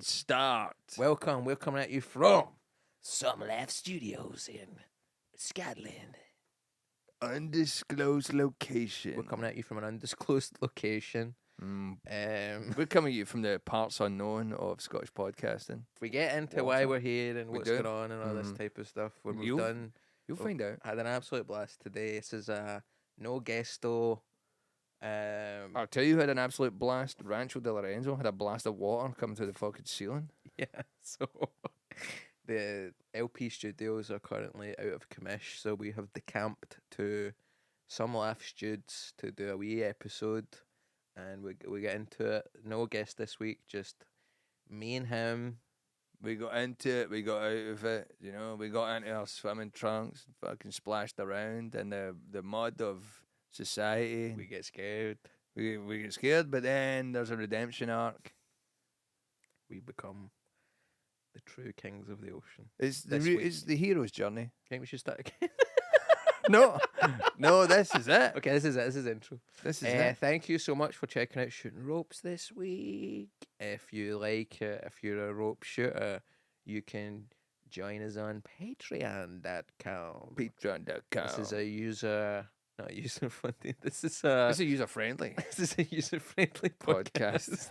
start. Welcome, we're coming at you from Some Laugh Studios in Scotland. Undisclosed location. We're coming at you from an undisclosed location. We're coming at you from the parts unknown of Scottish podcasting. If we get into why we're here and what's going on and all this type of stuff, when we've done, you'll find out. Had an absolute blast today. This is no guesto. I'll tell you who had an absolute blast. Rancho de Lorenzo had a blast of water coming through the fucking ceiling. Yeah, so the LP studios are currently out of commish, so we have decamped to Some Laugh Studs to do a wee episode, and we get into it. No guest this week, just me and him. We got into it, we got out of it, you know, we got into our swimming trunks, fucking splashed around in the mud of society. We get scared. We get scared, but then there's a redemption arc. We become the true kings of the ocean. It's the hero's journey. I think we should start again. No, this is it. Okay, this is it. This is intro. This is it. Thank you so much for checking out Shooting Ropes this week. If you like it, if you're a rope shooter, you can join us on Patreon.com. Patreon.com. This is a user, not user funded. This is a user friendly. This is a user friendly podcast.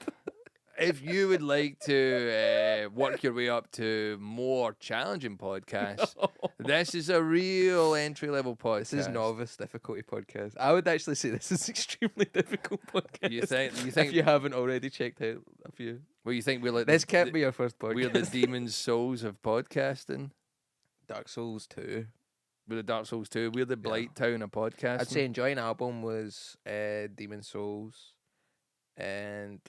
If you would like to work your way up to more challenging podcasts, this is a real entry-level podcast. This is novice difficulty podcast. I would actually say this is extremely difficult podcast. You think if you haven't already checked out a few? Well, you think we're like this can't be our first podcast. We're the demon's souls of podcasting. Dark Souls 2. We're the Dark Souls 2. We're the Blight Town of podcasting. I'd say Enjoying album was Demon Souls, and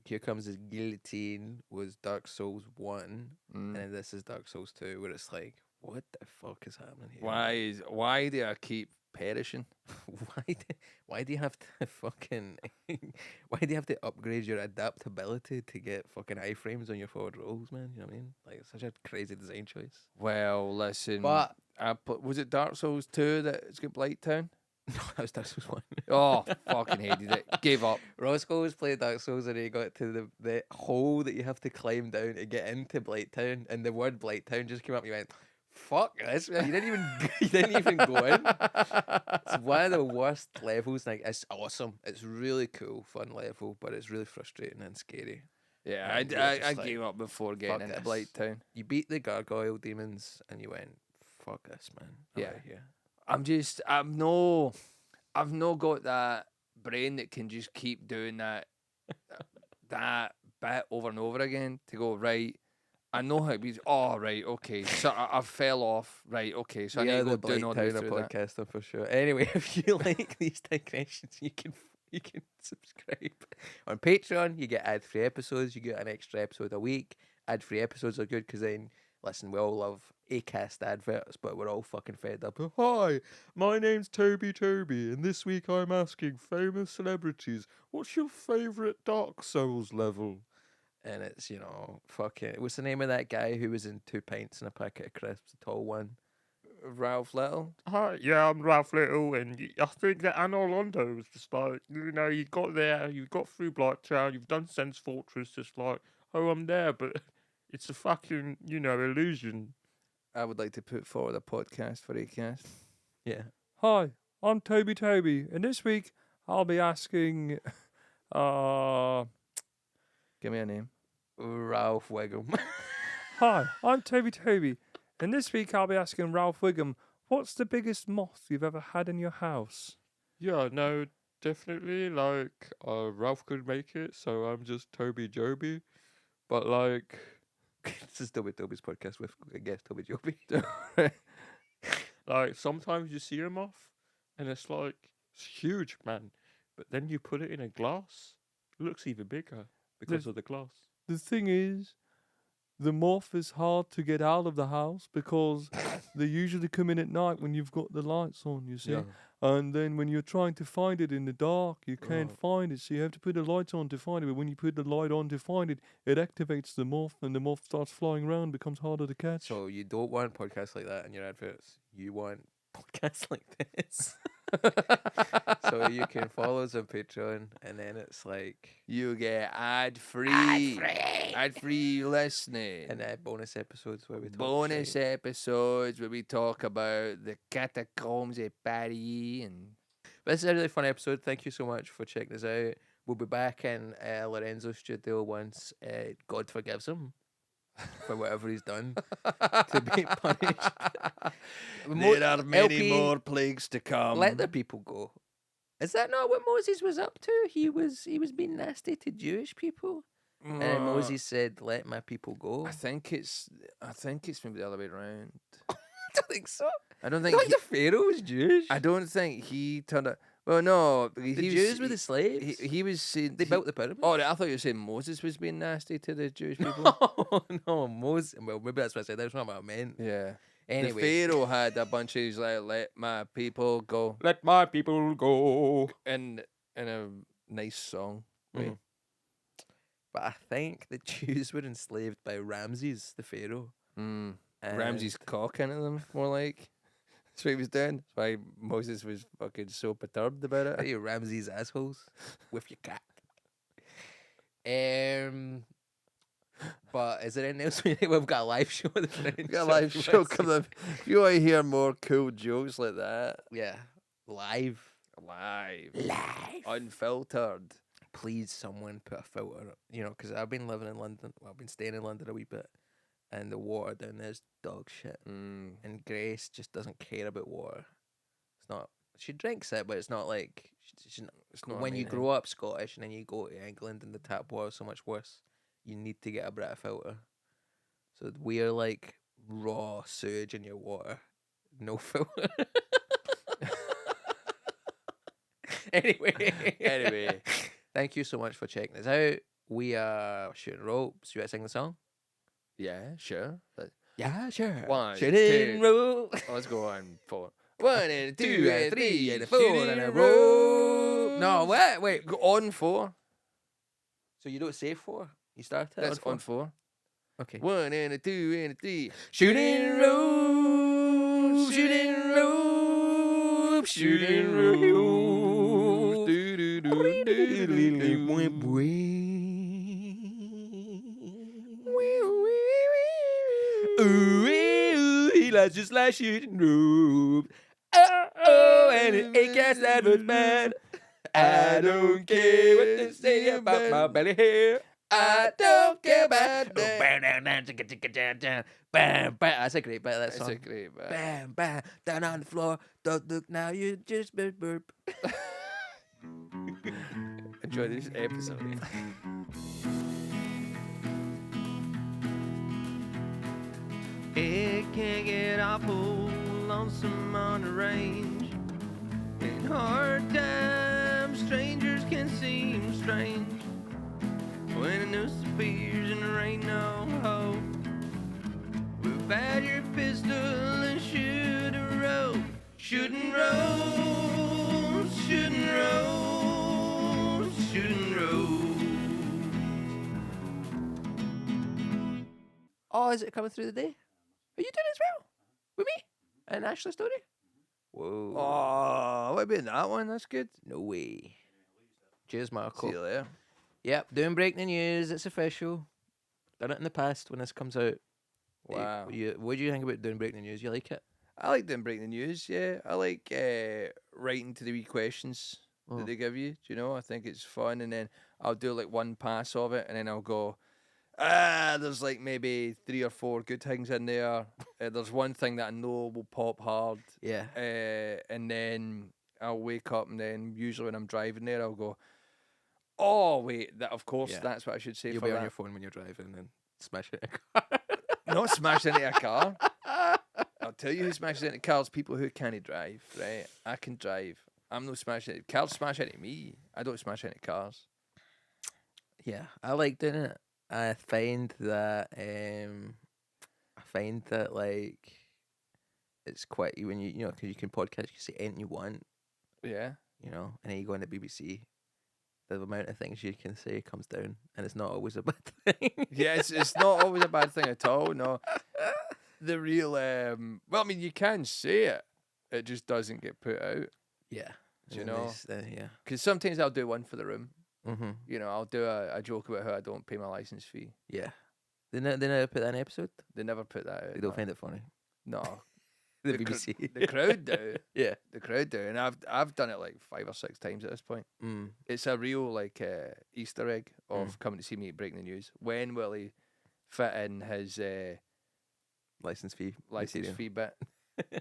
Here Comes the Guillotine was Dark Souls 1, and then this is Dark Souls 2, where it's like, what the fuck is happening here? Why do I keep perishing? Why do you have to fucking why do you have to upgrade your adaptability to get fucking iframes on your forward rolls, man? You know what I mean? Like, it's such a crazy design choice. Well, listen, but was it Dark Souls 2 that's got Blight Town? No, that was Dark Souls 1. Oh, fucking hated it. Gave up. Rosco was playing Dark Souls and he got to the hole that you have to climb down to get into Blight Town, and the word Blight Town just came up and you went, fuck this, man. You didn't even go in. It's one of the worst levels. Like, it's awesome. It's really cool, fun level, but it's really frustrating and scary. Yeah, and I gave up before getting into Blight Town. You beat the gargoyle demons and you went, fuck this, man. I've no got that brain that can just keep doing that bit over and over again to go, right, I know how it be. Oh, right, okay. So I fell off. Right, okay. So I need to go do another podcast for sure. Anyway, if you like these digressions, you can subscribe on Patreon. You get ad-free episodes. You get an extra episode a week. Ad-free episodes are good because then, listen, we all love Acast adverts, but we're all fucking fed up. Hi, my name's Toby, and this week I'm asking famous celebrities, what's your favourite Dark Souls level? And it's, you know, fucking, what's the name of that guy who was in 2 pints and a packet of crisps, the tall one? Ralph Little? Hi, yeah, I'm Ralph Little, and I think that Anne Orlando was just like, you know, you got there, you got through Blight Town, you've done Sense Fortress, just like, oh, I'm there, but it's a fucking, you know, illusion. I would like to put forward a podcast for Acast. Yeah. Hi, I'm Toby, and this week I'll be asking, give me a name. Ralph Wiggum. Hi, I'm Toby, and this week I'll be asking Ralph Wiggum, what's the biggest moth you've ever had in your house? Yeah, no, definitely, like, Ralph could make it, so I'm just Toby Joby, but, like... This is Toby's podcast with, I guess, Toby Joby. Like, sometimes you see a moth, and it's like, it's huge, man, but then you put it in a glass, it looks even bigger because of the glass. The thing is, the moth is hard to get out of the house because they usually come in at night when you've got the lights on, you see. Yeah. And then when you're trying to find it in the dark, you can't find it. So you have to put the lights on to find it. But when you put the light on to find it, it activates the moth, and the moth starts flying around, becomes harder to catch. So you don't want podcasts like that in your adverts. You want podcasts like this. So you can follow us on Patreon, and then it's like You get ad-free listening. and bonus episodes where we talk bonus shit. episodes where we talk about the catacombs of Paris and But this is a really fun episode. Thank you so much for checking us out. We'll be back in Lorenzo's studio once God forgives him for whatever he's done to be punished. there are many LP, more plagues to come. Let the people go. Is that not what Moses was up to? He was being nasty to Jewish people, and then Moses said, "Let my people go." I think it's maybe the other way around. I don't think so. I don't think Like the Pharaoh was Jewish. I don't think he turned out. Well, no, The Jews were the slaves. He was saying They built the pyramids. Oh, I thought you were saying Moses was being nasty to the Jewish people. No, Moses. Well, maybe that's what I said. That's not what I meant. Yeah. Anyway, The Pharaoh had a bunch of these like, let my people go, let my people go. in a nice song. Right? But I think the Jews were enslaved by Ramses, the Pharaoh. Mm. and- Ramses cock into them, more like. That's what he was doing. That's why Moses was fucking so perturbed about Are it. you Ramses assholes with your cat? But is there anything else we've got a live show with the friends? We got a live show coming. If you want to hear more cool jokes like that, Yeah, live. live, unfiltered. Please, someone put a filter. You know, because I've been living in London. Well, I've been staying in London a wee bit, and the water down there's dog shit. Mm. And Grace just doesn't care about water. It's not. She drinks it, but it's not like. She's not, It's not when you amazing. grow up Scottish and then you go to England and the tap water is so much worse, you need to get a Brita filter. So we're like raw sewage in your water, no filter. Anyway, thank you so much for checking us out. We are shooting ropes. You want to sing the song? Yeah, sure. Yeah, sure. One, Shooting two. rope. Let's go on 4. 1 and 2 2 and and 3 3 and and 4 4 and and a a row. row. No, what? Wait. Go on 4. So you don't say 4? You start it That's on on 4. Okay. 1 and a 2 and a 3. Shooting rope, shooting rope, shooting rope. Ooh, he likes just like shooting rope. Oh, and it ain't cast that much bad. I don't care what they say about my belly hair. I don't care about that. Bam, bam. That's a great bit of that That's song. a great bit. Bam, bam, down on the floor. Don't look now, you just burp. Enjoy this episode. It can get awful lonesome on the range. In hard times, strangers can seem strange. When a noose appears and there ain't no hope, whip out your pistol and shoot a rope. Shooting ropes, shooting ropes, shooting ropes. Oh, is it coming through the day? Are you doing it as well? With me? And Ashley's story? Whoa. Oh, what about that one? That's good. No way. Cheers, See Marco. you later. Yep, doing breaking news. It's official. Done it in the past when this comes out. Wow. What do you think about doing breaking news? You like it? I like them breaking the news, yeah. I like writing to the wee questions that they give you. Do you know? I think it's fun. And then I'll do like one pass of it and then I'll go, there's like maybe 3 or 4 good things in there. There's one thing that I know will pop hard. Yeah. And then I'll wake up and then usually when I'm driving there, I'll go, oh, wait, that of course, Yeah. that's what I should say You'll for be on that. your phone when you're driving and then smash it. Not smash into a car. I'll tell you who smashes into cars. People who can't drive, right? I can drive. I'm no smashing into cars. Smash into me. I don't smash into cars. Yeah, I like doing it. I find that like it's quite when you know because you can podcast, you can say anything you want, Yeah. you know, and then you go on the BBC. The amount of things you can say comes down, and it's not always a bad thing. Yeah, it's not always a bad thing at all. No, the real well, I mean, you can say it. It just doesn't get put out. Yeah. Do you And then know? yeah. Because sometimes I'll do one for the room. Mm-hmm. You know, I'll do a joke about how I don't pay my license fee. Yeah. They never put that in an episode. They never put that out. They don't no. find it funny. No. The The cr- BBC. The crowd do. Yeah. The crowd do. And I've done it like 5 or 6 times at this point. Mm. It's a real like Easter egg of coming to see me at breaking the news. When will he fit in his License fee. license material. fee bit?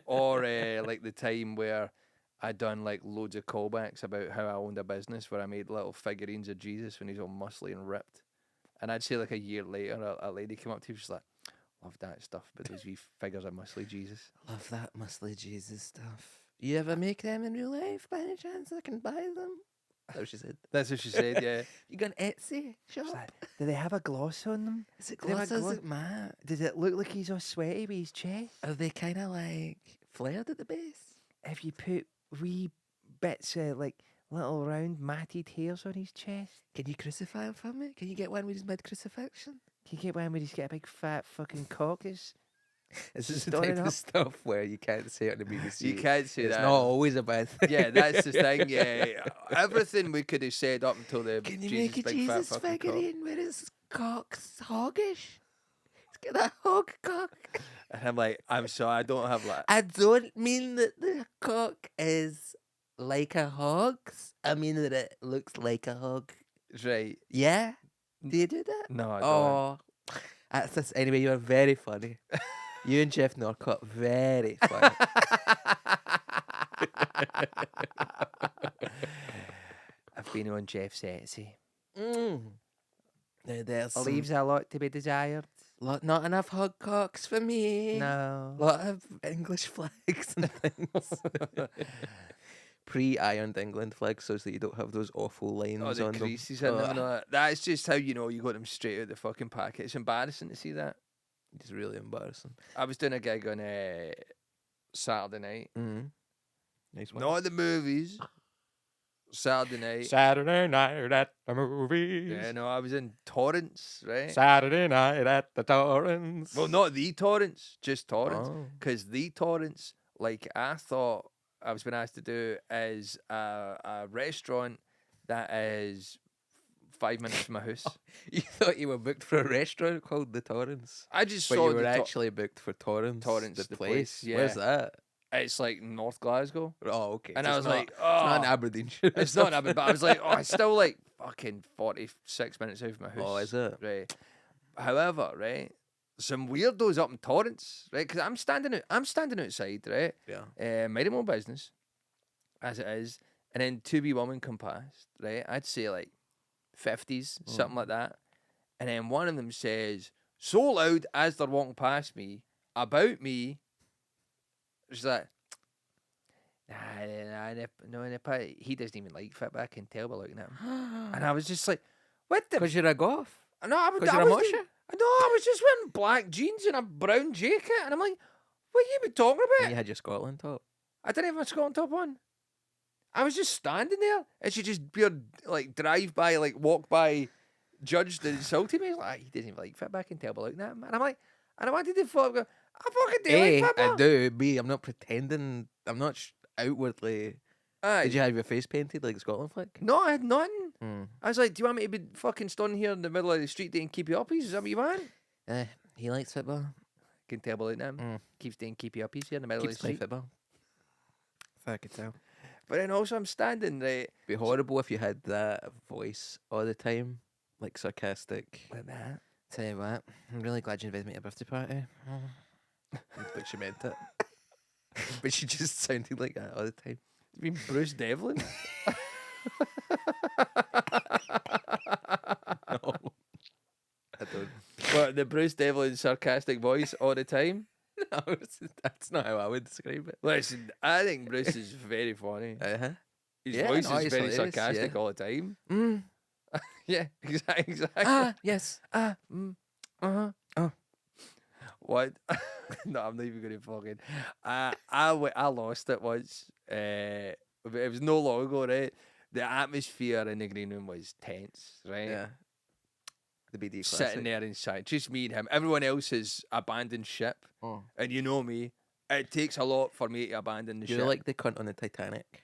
Or like the time where I done like loads of callbacks about how I owned a business where I made little figurines of Jesus when he's all muscly and ripped. And I'd say like a year later, a lady came up to me, she's like, love that stuff, but those wee figures of muscly Jesus. Love that muscly Jesus stuff. You ever make them in real life by any chance? I can buy them. That's what she said. That's what she said, yeah. You got an Etsy shop? Do they have a gloss on them? Is it do they have a gloss? Is gloss? it matte? Does it look like he's all sweaty with his chest? Are they kind of like flared at the base? If you put wee bits of like little round matted hairs on his chest, Can you crucify him for me? Can you get one with his mid crucifixion? can you get one where he's got a big fat fucking cock? This is the Storing type up. of stuff where you can't say it on the BBC. You can't say it's that. not always a bad thing. Yeah, that's the thing. Yeah, everything we could have said up until the Can you Jesus make a big fat Jesus fucking cock. figurine where his cock's hoggish? It's got that hog cock. And I'm like, I'm sorry, I don't have that. I don't mean that the cock is like a hog's. I mean that it looks like a hog. Right? Yeah? Do you do that? No, I don't. Oh, that's this. Anyway, you are very funny. You and Jeff Norcott, very funny. I've been on Jeff's Etsy. Now there's some- Leaves a lot to be desired. not enough hog cocks for me. No. Lot of English flags and things. Pre-ironed England flags, so that you don't have those awful lines Oh, the on creases them. in them and all that. That's just how you know you got them straight out the fucking packet. It's embarrassing to see that. It's really embarrassing. I was doing a gig on Saturday night. Mm-hmm. Nice one. Not the movies. Saturday night. Saturday night at the movies. Yeah, no, I was in Torrance, right? Saturday night at the Torrance. Well, not the Torrance, just Torrance. Oh. Because the Torrance, like I thought I was being asked to do, is a restaurant that is 5 minutes from my house. You thought you were booked for a restaurant called the Torrance, I just but saw you were the actually booked for Torrance. Torrance, the place, Where's yeah. that? It's like North Glasgow. Oh, okay. And so I it's was not- like, it's not in oh. Aberdeenshire. It's not that bad, but I was like, oh, it's still like fucking 46 minutes out of my house. Oh, is it? Right. However, right, some weirdos up in Torrance, right, because I'm standing outside, right, Yeah. minding my own business, as it is, and then two wee women come past, right, I'd say like 50s, something like that, and then one of them says, so loud as they're walking past me, about me, she's like, no, he doesn't even like Fitbit, I can tell by looking at him. And I was just like, what the? Because you're a goth. No, I was. Because you're a I mosher. was just wearing black jeans and a brown jacket, and I'm like, what you been talking And about? you had your Scotland top. I didn't have my Scotland top on. I was just standing there, and she just pure like drive by, like walk by, judged and insulted me. Like, he doesn't even like Fitbit, I can tell by looking at him. And I'm like, and I wanted to fuck go, I fucking do A, like I Fitbit. do. B, I'm not pretending. I'm not outwardly. Aye. Did you have your face painted like Scotland flag? No, I had nothing. Hmm. I was like, do you want me to be fucking standing here in the middle of the street doing keepy uppies? Is that what you want? He likes football. Can tell by looking at him. Mm. Keeps doing keepy uppies here in the middle Keeps of the playing street. football. If I could tell. But then also I'm standing right Be horrible if you had that voice all the time, like sarcastic. like that. Tell you what, I'm really glad you invited me to a birthday party. But she meant it. But she just sounded like that all the time. You mean Bruce Devlin? No, I don't. But the Bruce Devlin sarcastic voice all the time? No, that's not how I would describe it. Listen, I think Bruce is very funny. Uh-huh. His Yeah, voice no, is he's very hilarious, sarcastic yeah. all the time. Mm. Yeah, exactly. Yes. Uh-huh. Oh. What? No, I'm not even going to fucking... I lost it once. It was no long ago, right? The atmosphere in the green room was tense, right? Yeah. The BD classic. Sitting there inside, just me and him. Everyone else has abandoned ship. Oh. And you know me, It takes a lot for me to abandon the You're ship. like the cunt on the Titanic.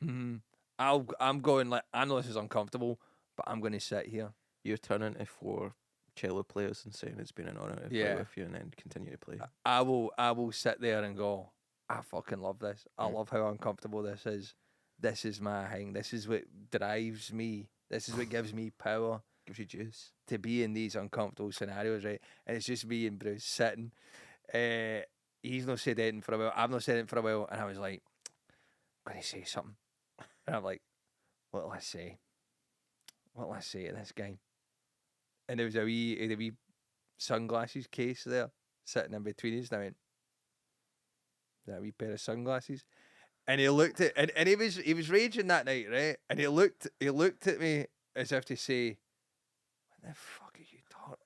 I'm going like, I know this is uncomfortable, but I'm going to sit here. You're turning to 4 cello players and saying it's been an honour to play with you, and then continue to play. I will sit there and go, I fucking love this. I love how uncomfortable this is. This is my thing. This is what drives me. This is what gives me power. Gives you juice. To be in these uncomfortable scenarios, right? And it's just me and Bruce sitting. He's not said anything for a while. I've not said anything for a while. And I was like, I'm going to say something. And I'm like, what'll I say? What'll I say to this guy? And there was a wee sunglasses case there sitting in between us. And I went, that wee pair of sunglasses. And he looked at and he was raging that night, right? And he looked at me as if to say, what the fuck are you talking?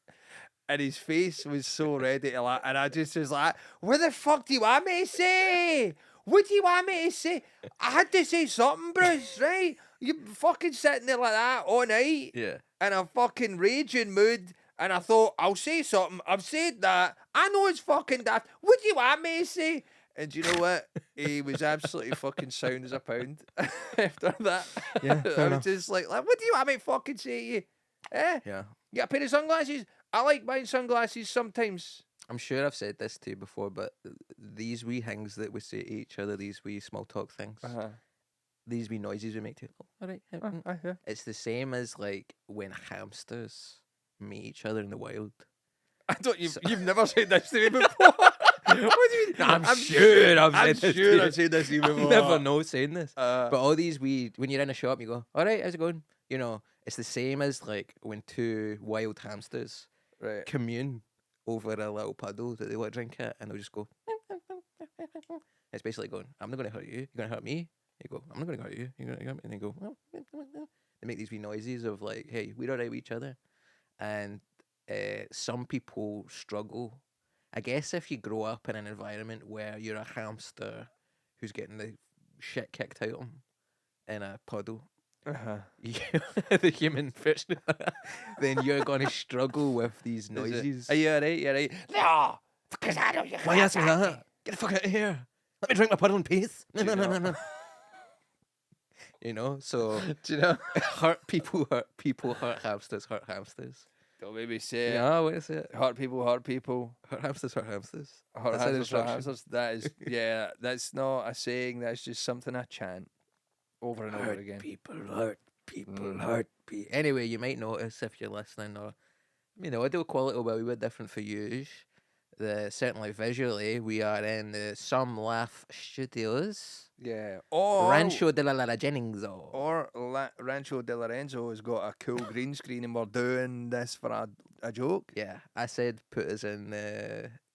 And his face was so ready to laugh. And I just was like, what the fuck do you want me to say? What do you want me to say? I had to say something, Bruce, right? You fucking sitting there like that all night. Yeah. In a fucking raging mood. And I thought, I'll say something. I've said that. I know it's fucking daft. What do you want me to say? And do you know what? He was absolutely fucking sound as a pound after that. Yeah, fair I was enough. just like, what do you want me to fucking say to you? Eh? Yeah. You got a pair of sunglasses? I like buying sunglasses sometimes. I'm sure I've said this to you before, but these wee things that we say to each other, these wee small talk things, these wee noises we make to all right. It's the same as like when hamsters meet each other in the wild. I don't. You've never said this to me before. What do you mean? I'm sure I've said this to you before. I never know saying this. But But all these wee, when you're in a shop, you go, all right, how's it going? You know, it's the same as like when 2 wild hamsters right. commune over a little puddle that they want to drink at, and they'll just go. It's basically going, I'm not going to hurt you. You're going to hurt me. You go, I'm not going to hurt you. You're going to hurt me. And they go, they make these wee noises of like, hey, we're all right with each other. And some people struggle. I guess if you grow up in an environment where you're a hamster who's getting the shit kicked out of him in a puddle, the human version of that, then you're going to struggle with these noises. Are you alright? You alright? No! Because I know you Why you asking that? Get the fuck out of here. Let me drink my puddle in peace. No. You know, so Do you know? hurt people, hurt hamsters. Don't maybe say it. Yeah, what is it? Hurt people, hurt people. Hurt hamsters. Hurt That's an hamsters, hurt instruction. hamsters. That is, yeah, that's not a saying. That's just something I chant over and over Hurt again. people, hurt people, hurt people. Anyway, you might notice if you're listening, or the audio quality will be a wee bit different for you. Certainly visually, we are in the Some Laugh Studios. Yeah. Or Rancho de la Jennings. Rancho de Lorenzo has got a cool green screen, and we're doing this for a joke. Yeah, I said put us in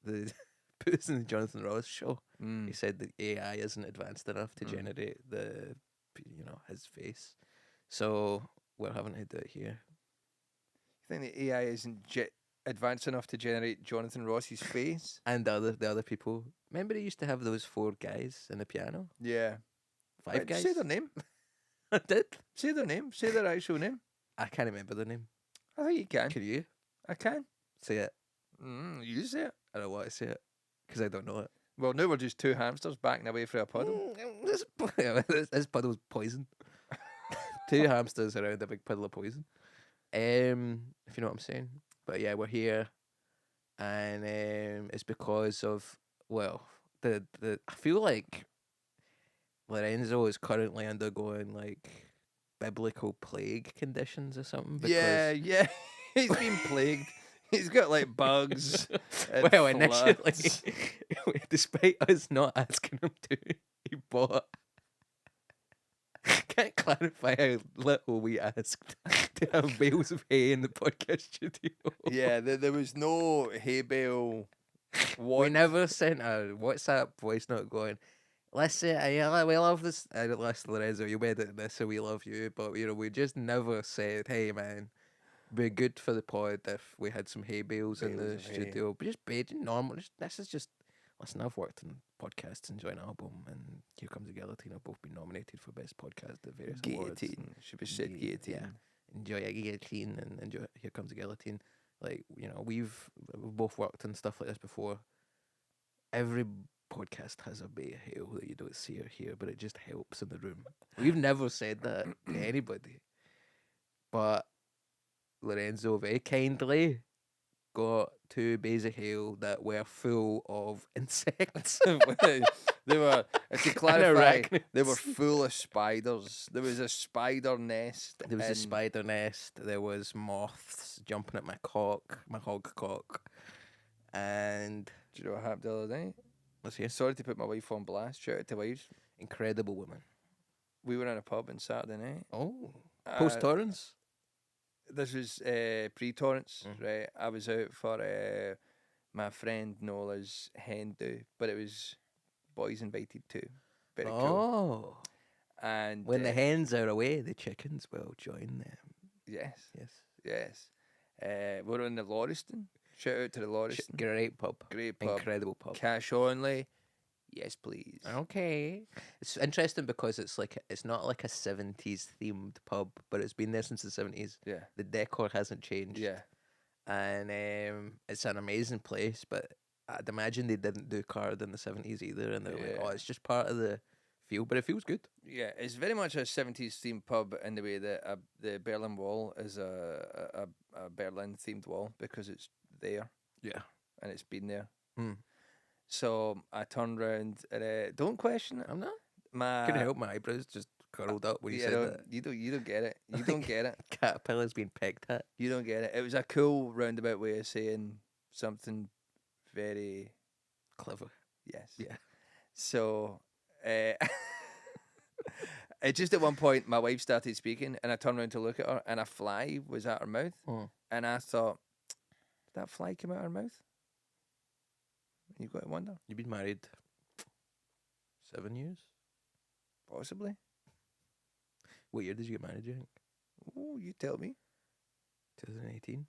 put us in the Jonathan Ross show. He said that AI isn't advanced enough to generate his face, so we're having to do it here. You think the AI isn't advanced enough to generate Jonathan Ross's face? And the other people. Remember, they used to have those 4 guys in the piano. Yeah. 5 Right, guys. say their name. I did. Say their name. Say their actual name. I can't remember the name. I think you can. Can you I can. say it? You say it. I don't want to say it because I don't know it. Well, now we're just 2 hamsters backing away for a puddle. This puddle's poison. 2 hamsters around a big puddle of poison. If you know what I'm saying. But yeah, we're here, and it's because of I feel like Lorenzo is currently undergoing like biblical plague conditions or something. Yeah. He's been plagued. He's got like bugs. And Well, initially, floods. despite us not asking him to, he bought. Can't clarify how little we asked to have bales of hay in the podcast studio. Yeah, there was no hay bale. We never sent a WhatsApp voice note going, listen, we love this. Listen, Lorenzo, you made it in this, so we love you. But, we just never said, hey, man, be good for the pod if we had some hay bales in the Bales of hay. studio. But just be normal. This is just, listen, I've worked in podcasts and joined an album, and Here Comes the Guillotine have both been nominated for Best Podcast at various awards. Guillotine. Should be said guillotine. Yeah. Enjoy a guillotine and enjoy Here Comes the Guillotine. Like, we've both worked and stuff like this before. Every podcast has a bay of hail that you don't see or hear, but it just helps in the room. We've never said that to anybody. But Lorenzo very kindly got 2 bays of hail that were full of insects. They were, to And clarify, they were arachnids. full of spiders. There was a spider nest. There was a in- spider nest. There was moths jumping at my hog cock. And Do you know what happened the other night? let's hear. Sorry to put my wife on blast. Shout out to wives. Incredible woman. We were in a pub on Saturday night. Oh, post Torrance. This was pre-Torrance, Mm. right? I was out for my friend Nola's hen do, but it was boys invited too. Very cool. Oh, And when the hens are away, the chickens will join them. yes, Yes, we're in the Lauriston. Shout out to the Lauriston. great pub, Great pub. incredible pub. Cash only. Yes, please. Okay, it's interesting because it's not like a 70s themed pub, but it's been there since the 70s. Yeah, The decor hasn't changed. yeah. And it's an amazing place, but I'd imagine they didn't do card in the 70s either, and they're like, Yeah. oh, it's just part of the feel, but it feels good. Yeah, it's very much a 70s themed pub in the way that the Berlin Wall is a Berlin themed wall because it's there Yeah. and it's been there. Hmm. So I turned round and don't question it. I'm not. My Couldn't help my eyebrows just curled up when you yeah, said no, that. you don't get it. You don't get it. Caterpillar's been pegged at. You don't get it. It was a cool roundabout way of saying something very Clever. yes. Yeah. So it just at one point my wife started speaking and I turned around to look at her and a fly was at her mouth Oh. and I thought, did that fly come out her mouth? You got to wonder. You've been married 7 years? Possibly. What year did you get married, do you think? Oh, you tell me. 2018?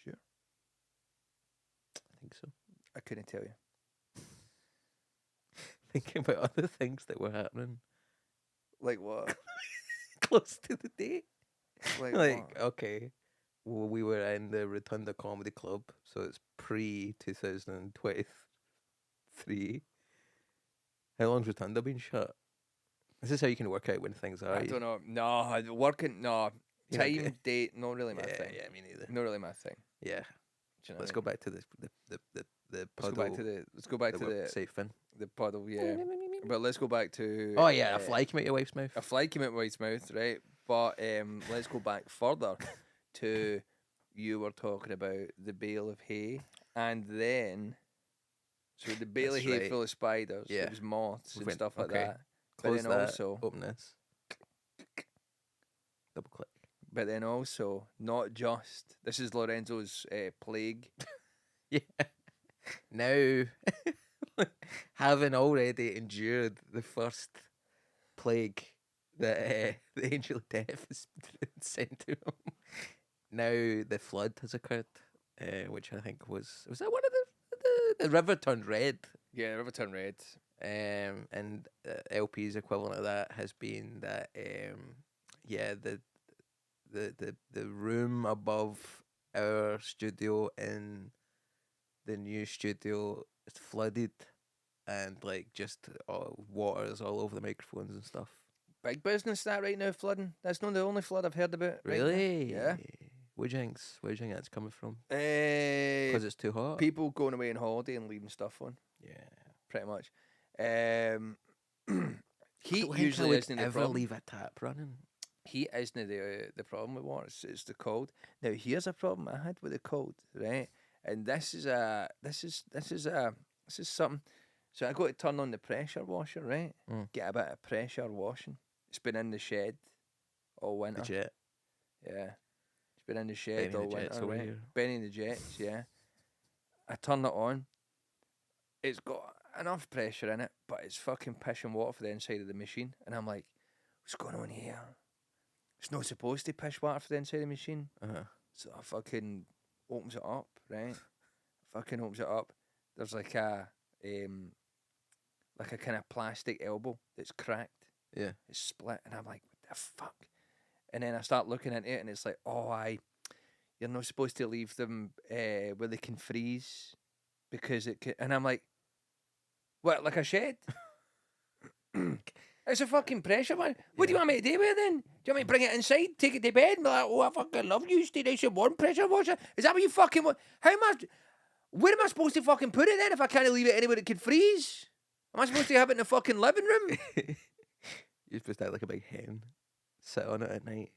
Sure. I think so. I couldn't tell you. Thinking about other things that were happening Like what? close to the date. Like, Like, what? okay, well, we were in the Rotunda Comedy Club, so it's pre 2023. How long's Rotunda been shut? This is how you can work out when things are. I don't know. No, working. No, You're not time, good. date. Not really my Yeah, thing. yeah, me neither. Not really my thing. Yeah, Do you know let's what go back to the Let's puddle. go back to the. Let's go back to the safe bin. the puddle. Yeah, but let's go back to. Oh yeah, a fly came out your wife's mouth. A fly came out my wife's mouth, right? But let's go back further to you were talking about the bale of hay, and then so the bale of That's hay right. full of spiders. Yeah. There was moths and Went- stuff like okay. that. Close but then that. also, Open this. Double click. but then also, not just this is Lorenzo's plague. Yeah. Now, having already endured the first plague that the angel of death is sent to him, now the flood has occurred, which I think was that one of the river turned red, Yeah, River Turn Red. and LP's equivalent of that has been that yeah, the room above our studio in the new studio is flooded, and like just waters all over the microphones and stuff. Big business that right now, flooding. That's not the only flood I've heard about. right now. Really? Yeah. Where do you think that's coming from? Eh, Because it's too hot. people going away on holiday and leaving stuff on, Yeah. pretty much. I Heat don't think I usually would isn't the ever problem. leave a tap running. Heat isn't the problem with water. It's the cold. Now here's a problem I had with the cold, right? And this is something. So I got to turn on the pressure washer, right? Mm. Get a bit of pressure washing. It's been in the shed all winter. The jet. Yeah. It's been in the shed Benny all the Jet's winter, over right? here. Benny the Jets, yeah. I turn it on. It's got enough pressure in it, but it's fucking pissing water for the inside of the machine. And I'm like, what's going on here? It's not supposed to piss water for the inside of the machine. Uh-huh. So I fucking opens it up, right? Fucking opens it up. There's like a kind of plastic elbow that's cracked. Yeah. It's split, and I'm like, what the fuck? And then I start looking at it, and it's like, you're not supposed to leave them where they can freeze because it can. And I'm like, What, like a shed? It's a fucking pressure, man. What do you want me to do with it then? Do you want me to bring it inside, take it to bed, and be like, oh, I fucking love you, stay nice and warm, pressure washer? Is that what you fucking want? How am I... Where am I supposed to fucking put it then if I can't leave it anywhere it could freeze? Am I supposed to have it in the fucking living room? You're supposed to have like a big hen, sit on it at night.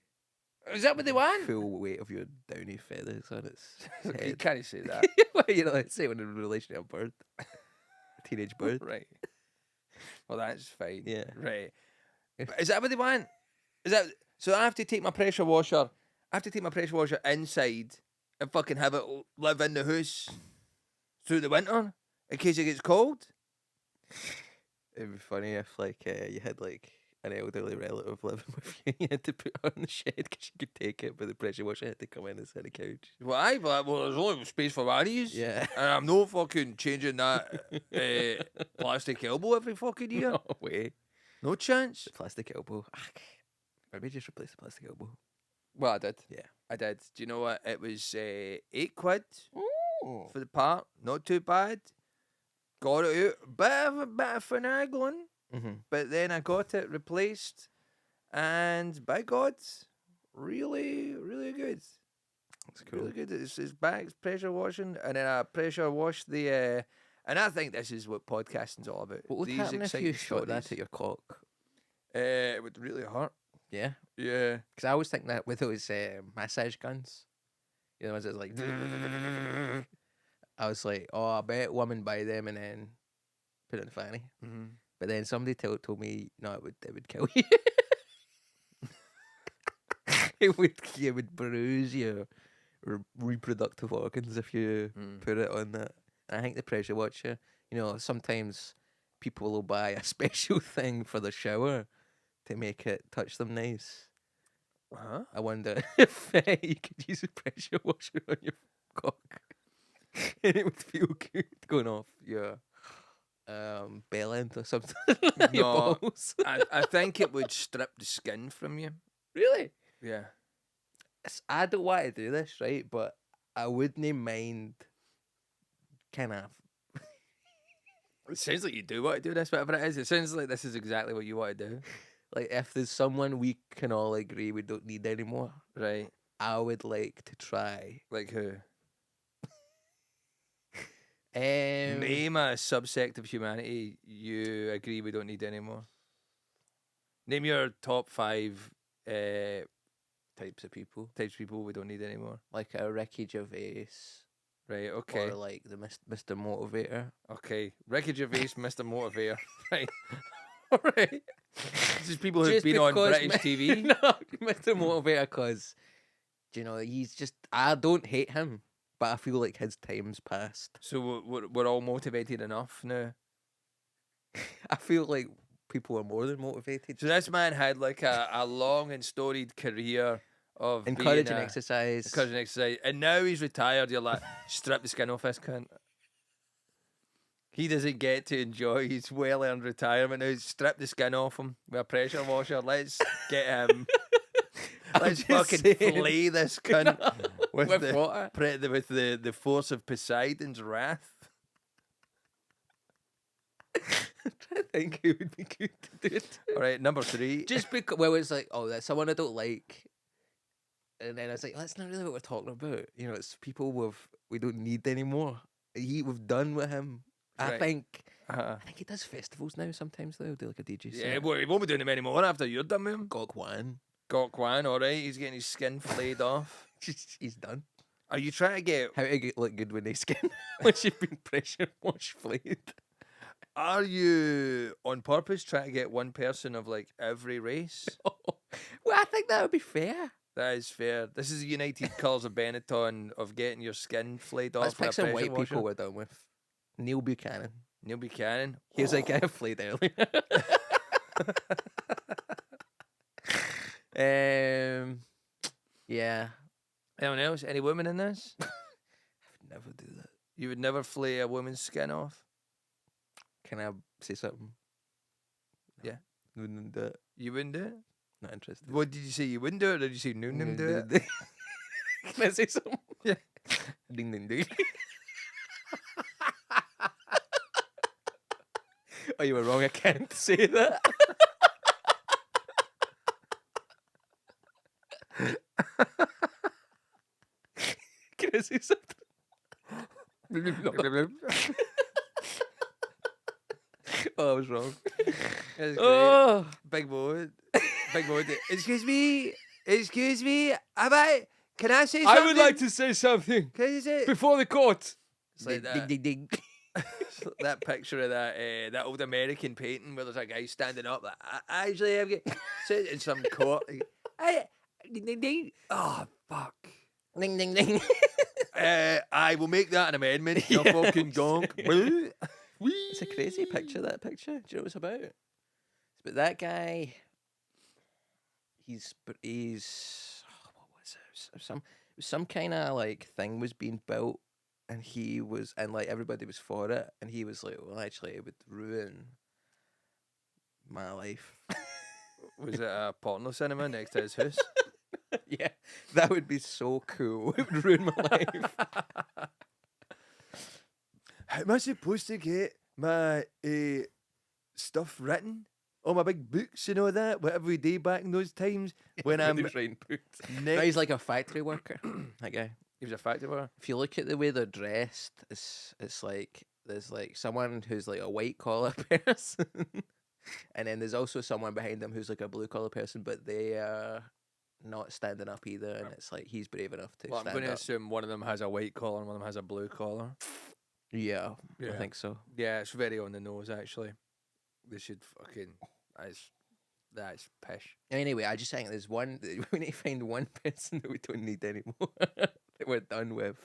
Is that what they want? Full weight of your downy feathers on its You head. can't say that. Well, you know, let's say when in relation to a bird, a teenage bird. Right. Well, that's fine. Yeah. Right. But is that what they want? Is that so? I have to take my pressure washer. I have to take my pressure washer inside and fucking have it live in the house through the winter in case it gets cold. It'd be funny if like you had like an elderly relative living with you. You had to put her in the shed because you could take it, but the pressure washer had to come in and sit on the couch. Why? Well, there's only space for one of these. Yeah. And I'm no fucking changing that plastic elbow every fucking year. No way. No chance. The plastic elbow. Maybe just replace the plastic elbow. Well, I did. Yeah. I did. Do you know what? It was £8 Oh. for the part. Not too bad. Got it out. Bit of finagling. Mm-hmm. But then I got it replaced. And by God, really, really good. That's cool. Really good. It's back, it's pressure washing. And then I pressure washed the... and I think this is what podcasting's all about. What would These happen if exciting you shot that stories. at your cock? It would really hurt. Yeah. Yeah. Because I always think that with those massage guns, you know, ones that's like, I was like, oh, I bet women buy them and then put it in the fanny. Mm-hmm. But then somebody told me, no, it would kill you. it would bruise your reproductive organs if you put it on that. And I think the pressure washer, you know, sometimes people will buy a special thing for the shower to make it touch them nice. Huh? I wonder if you could use a pressure washer on your cock and it would feel good going off your bell end or something. Your No. balls. I think it would strip the skin from you. Really? Yeah. I don't want to do this, right? But I wouldn't mind kind of. It sounds like you do want to do this, whatever it is. It sounds like this is exactly what you want to do. Like, if there's someone we can all agree we don't need anymore, Right. I would like to try. Like who? Um, Name a subsect of humanity you agree we don't need anymore. Name your top 5 types of people. types of people we don't need anymore. Like a Ricky Gervais. Right, okay. Or like the Mr. Motivator. Okay. Ricky Gervais, Mr. Motivator. Right. Alright. This is people who've Just been on because British TV. No, Mr. Motivator, because, you know, he's just, I don't hate him, but I feel like his time's passed. So we're all motivated enough now. I feel like people are more than motivated. So this man had like a long and storied career of Encouraging being exercise. encouraging exercise, and now he's retired. You're like, strip the skin off this cunt. He doesn't get to enjoy his well-earned retirement now. Strip the skin off him with a pressure washer. Let's get him. Let's just fucking saying. flay this cunt with water. with the force of Poseidon's wrath. I'm trying to think who would be good to do it. All right, number 3. Just because, well, it's like, oh, that's someone I don't like. And then I was like, that's not really what we're talking about. You know, it's people we don't need anymore. We've done with him. I Right. think Uh-huh. he does festivals now sometimes, though. He'll do like a DJ set. Yeah, well, he won't be doing them anymore after you're done with him. Gok Wan. Gok Wan, all right. He's getting his skin flayed off. He's done. Are you trying to get? How to look good when they skin once you've been pressure wash flayed. Are you on purpose trying to get one person of like every race? Well, I think that would be fair. That is fair. This is the United Colours of Benetton of getting your skin flayed off. Let's with pick a some pressure white washer. people we're done with. Neil Buchanan. Neil Buchanan. He was like I flayed earlier. Yeah. Anyone else? Any women in this? I would never do that. You would never flay a woman's skin off? Can I say something? Yeah. Wouldn't do it. You wouldn't do it? Not interested. What did you say? You wouldn't do it, or did you say no do it? Can I say something? Yeah. Ding ding ding. you were wrong. I can't say that. Can I say something? Oh, I was wrong. That's great. Oh, Big Mowat. Big Mowat. Excuse me. Can I say something? I would like to say something Can you say? before the court. It's like that. Ding, ding, ding. That picture of that old American painting where there's a guy standing up. Like, I actually have got in some court. Ding, ding, ding. Oh fuck. Ding, ding, ding. I will make that an amendment. You fucking gonk. It's a crazy picture, that picture. Do you know what it's about? It's about that guy. He's what was it? Some kind of like thing was being built, and he was, and like everybody was for it, and he was like, well, actually, it would ruin my life. Was it a porno cinema next to his house? Yeah, that would be so cool. It would ruin my life. How am I supposed to get my stuff written? All my big books and all that? What every day back in those times when When I'm he was writing books. next... Now he's like a factory worker. That guy. He was a factory worker. If you look at the way they're dressed, it's like there's like someone who's like a white collar person, and then there's also someone behind them who's like a blue collar person, but they are not standing up either. And it's like he's brave enough to Well, I'm stand going to up. assume one of them has a white collar and one of them has a blue collar. Yeah, I Yeah. think so. Yeah, it's very on the nose, actually. They should fucking... That's pish. Anyway, I just think there's one. We need to find one person that we don't need anymore that we're done with,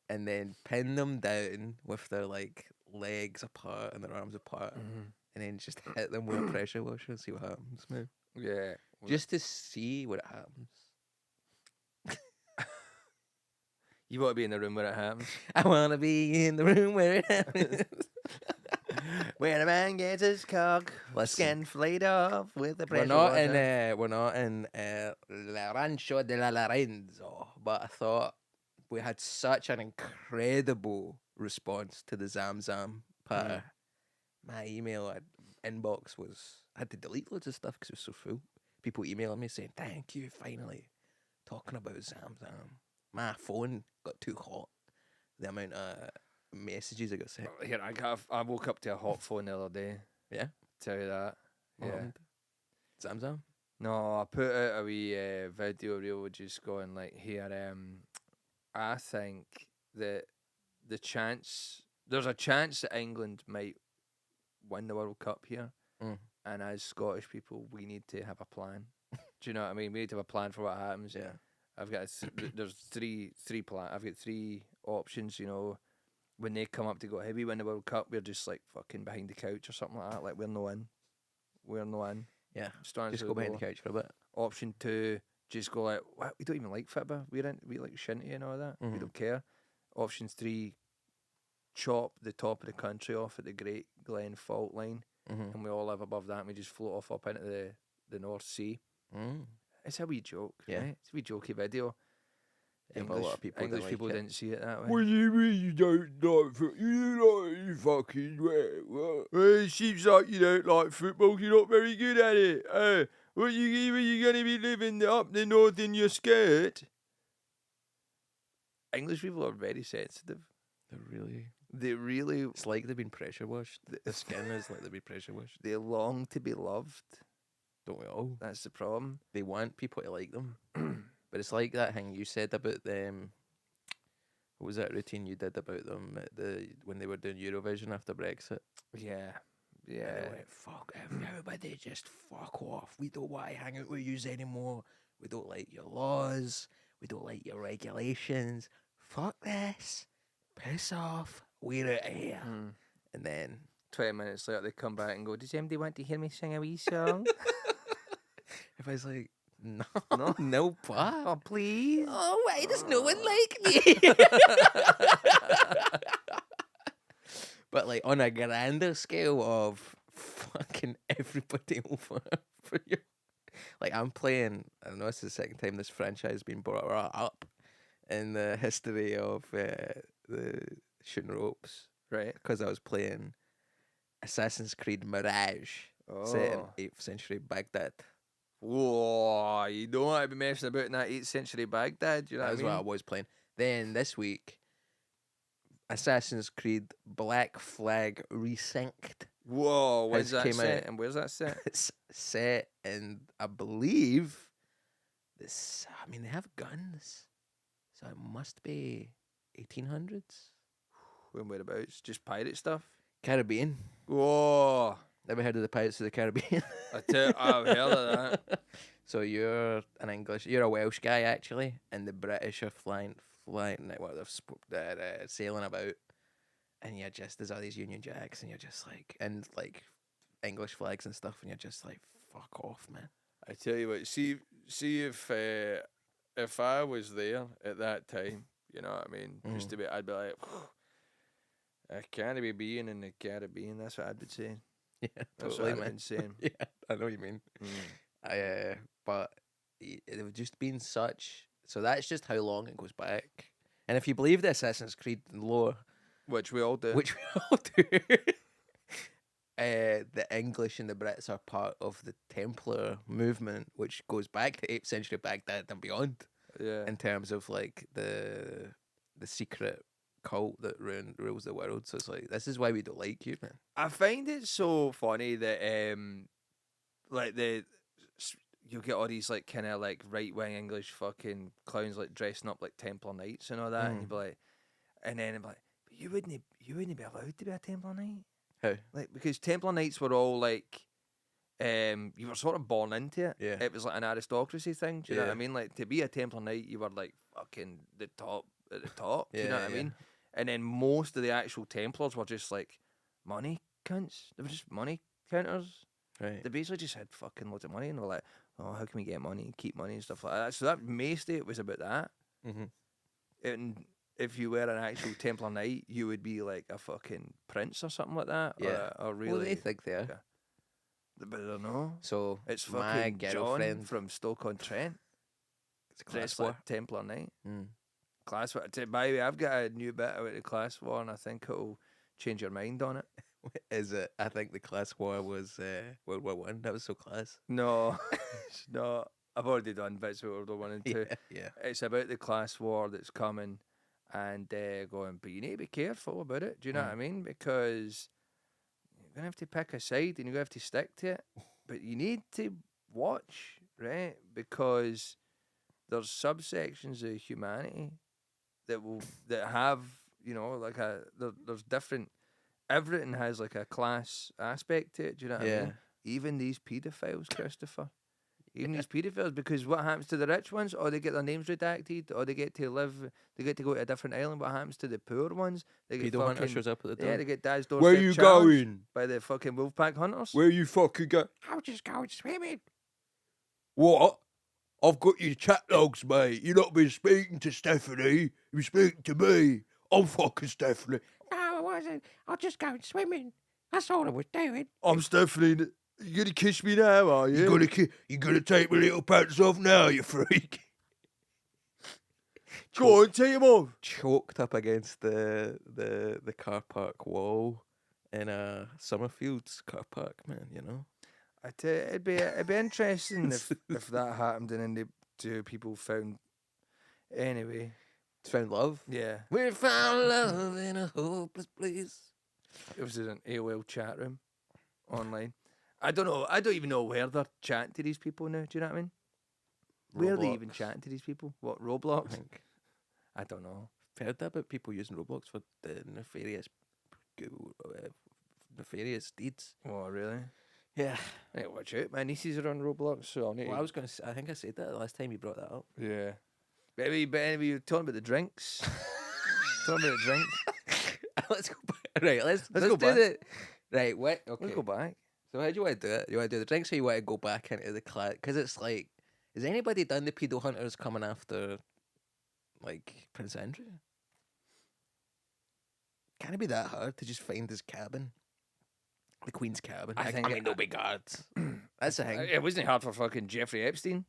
and then pin them down with their like legs apart and their arms apart, and then just hit them with a pressure washer and see what happens, man. Yeah. Just to see what happens. You want to be in the room where it happens. I wanna be in the room where it happens. When a man gets his cock, Listen. skin flayed off with the We're pressure not washer. in La Rancho de la Lorenzo, but I thought we had such an incredible response to the Zam Zam patter. My email inbox was, I had to delete loads of stuff because it was so full. People emailing me saying, thank you, finally talking about Zam Zam. My phone got too hot. The amount of messages I got sent. Here, I woke up to a hot phone the other day. Yeah? Tell you that. What Yeah. happened? Zam Zam? No, I put out a wee video reel just going like, here, I think that there's a chance that England might win the World Cup here. Mm. And as Scottish people, we need to have a plan. Do you know what I mean? We need to have a plan for what happens. Yeah. I've got there's three plan. I've got three options. You know, when they come up to go, hey, we win the World Cup, we're just like fucking behind the couch or something like that. Like we're no in. We're no in. Yeah. Starting Just to go behind the couch for a bit. Option 2, just go like, what? We don't even like football. We like shinty and all that. We Mhm. don't care. Option 3, chop the top of the country off at the Great Glen Fault Line, Mm-hmm. and we all live above that, and we just float off up into the North Sea. Mm. It's a wee joke, Yeah. right? It's a wee jokey video. Yeah, but a lot of people English don't like people it. didn't see it that way. What do you mean you don't like football? You don't like fucking what? Well, it seems like you don't like football. You're not very good at it. What you going to be living up the north in your skirt? English people are very sensitive. They really, It's like they've been pressure washed. The skin is like they've been pressure washed. they long to be loved. Don't we all? That's the problem. They want people to like them. But it's like that thing you said about them. What was that routine you did about them at when they were doing Eurovision after Brexit? Yeah, And yeah. they went, fuck everybody, just fuck off. We don't want to hang out with you anymore. We don't like your laws. We don't like your regulations. Fuck this. Piss off. We're out of here. Hmm. And then 20 minutes later, they come back and go, does anybody want to hear me sing a wee song? everybody's like, no, No. no, what? Oh, please? Oh, why does no one like me? But like on a grander scale of fucking everybody over for you. Like I'm playing, I don't know, it's the second time this franchise has been brought up in the history of the shooting ropes, Right. because I was playing Assassin's Creed Mirage, set in Oh. 8th century Baghdad. Whoa, you don't want to be messing about in that 8th century Baghdad, you know That's what I what I mean? was playing. Then this week, Assassin's Creed Black Flag Resynced. Whoa, when's has that came set out. and where's that set? It's set in, I believe, this. I mean, they have guns, so it must be 1800s. When whereabouts? Just pirate stuff? Caribbean. Whoa, Never heard of the Pirates of the Caribbean? I've heard of that. So you're you're a Welsh guy actually, and the British are flying, well, they're sailing about, and you're just, there's all these Union Jacks, and you're just like, and like English flags and stuff, and you're just like, fuck off, man. I tell you what, see if I was there at that time, you know what I mean? Just to be, I'd be like, I can't be being in the Caribbean. That's what I'd be saying. Yeah, That's totally, what I'd man. been saying. Yeah, I know what you mean. But it would just been such. So that's just how long it goes back. And if you believe the Assassin's Creed lore, Which we all do. which we all do, the English and the Brits are part of the Templar movement, which goes back to 8th century Baghdad and beyond, Yeah. in terms of like the secret cult that rules the world. So it's like, this is why we don't like you, man. I find it so funny that like you'll get all these like kind of like right wing English fucking clowns like dressing up like Templar Knights and all that, and you'd be like, and then I'm like, but you wouldn't be allowed to be a Templar Knight, How? like, because Templar Knights were all like, you were sort of born into it. Yeah. It was like an aristocracy thing. Do you know what I Yeah. mean? Like, to be a Templar Knight, you were like fucking the top at the top. Do you know Yeah, what I yeah. mean? And then most of the actual Templars were just like money cunts. They were just money counters. Right. They basically just had fucking loads of money, and they're like, oh, how can we get money and keep money and stuff like that. So that mostly it was about that. Mm-hmm. And if you were an actual Templar Knight, you would be like a fucking prince or something like that. Yeah. Or really. Well, they think they are. Yeah. But I don't know. So It's my fucking John girlfriend from Stoke-on-Trent. It's a class Dressed war. like Templar Knight. Mm. Class war. By the way, I've got a new bit about the class war, and I think it'll change your mind on it. Is it? I think the class war was World War One. That was so class. No, it's not. I've already done bits of World War One and Two. Yeah. It's about the class war that's coming, and going. But you need to be careful about it. Do you know what I mean? Because you're gonna have to pick a side, and you're gonna have to stick to it. But you need to watch, right? Because there's subsections of humanity that have, you know, like there's different. Everything has like a class aspect to it. Do you know what I Yeah. mean? Even these paedophiles, Christopher. Even these paedophiles, because what happens to the rich ones? Or they get their names redacted, or they get to go to a different island. What happens to the poor ones? They get Pedo hunter fucking, shows up at the door. yeah, they get dad's doorstep Where you challenged going? by the fucking wolfpack hunters. Where you fucking go? I'm just going swimming. What? I've got your chat logs, mate. You've not been speaking to Stephanie. You're speaking to me. I'm fucking Stephanie. No, I wasn't. I was just going swimming. That's all I was doing. I'm Stephanie. You gonna kiss me now, are you? You gonna take my little pants off now, you freak? Go on, take him off. Choked up against the car park wall in Summerfield's car park, man. You know. I tell you, it'd be interesting if that happened and then the two people found. Anyway, Found love. yeah, We found love in a hopeless place. it was in an AOL chat room online. I don't know. I don't even know where they're chatting to these people now. Do you know what I mean? Where are they even Roblox. chatting to these people? What, I Roblox? think. I don't know. I've heard that about people using Roblox for the nefarious deeds. Oh, really? Yeah. I need to watch out. My nieces are on Roblox, so I'll need Well, to... I was gonna. I think I said that the last time you brought that up. Yeah. But anyway, you're talking about the drinks. Talking about the drinks. Let's go back. Right. Let's go do back. the. Right. What? Okay. Let's go back. So how do you want to do it? You want to do the drinks, or you want to go back into the class? Because it's like, has anybody done the pedo hunters coming after, like, Prince Andrew? Can it be that hard to just find his cabin? The Queen's cabin. I think I mean, no big guards. That's the thing. It wasn't hard for fucking Jeffrey Epstein.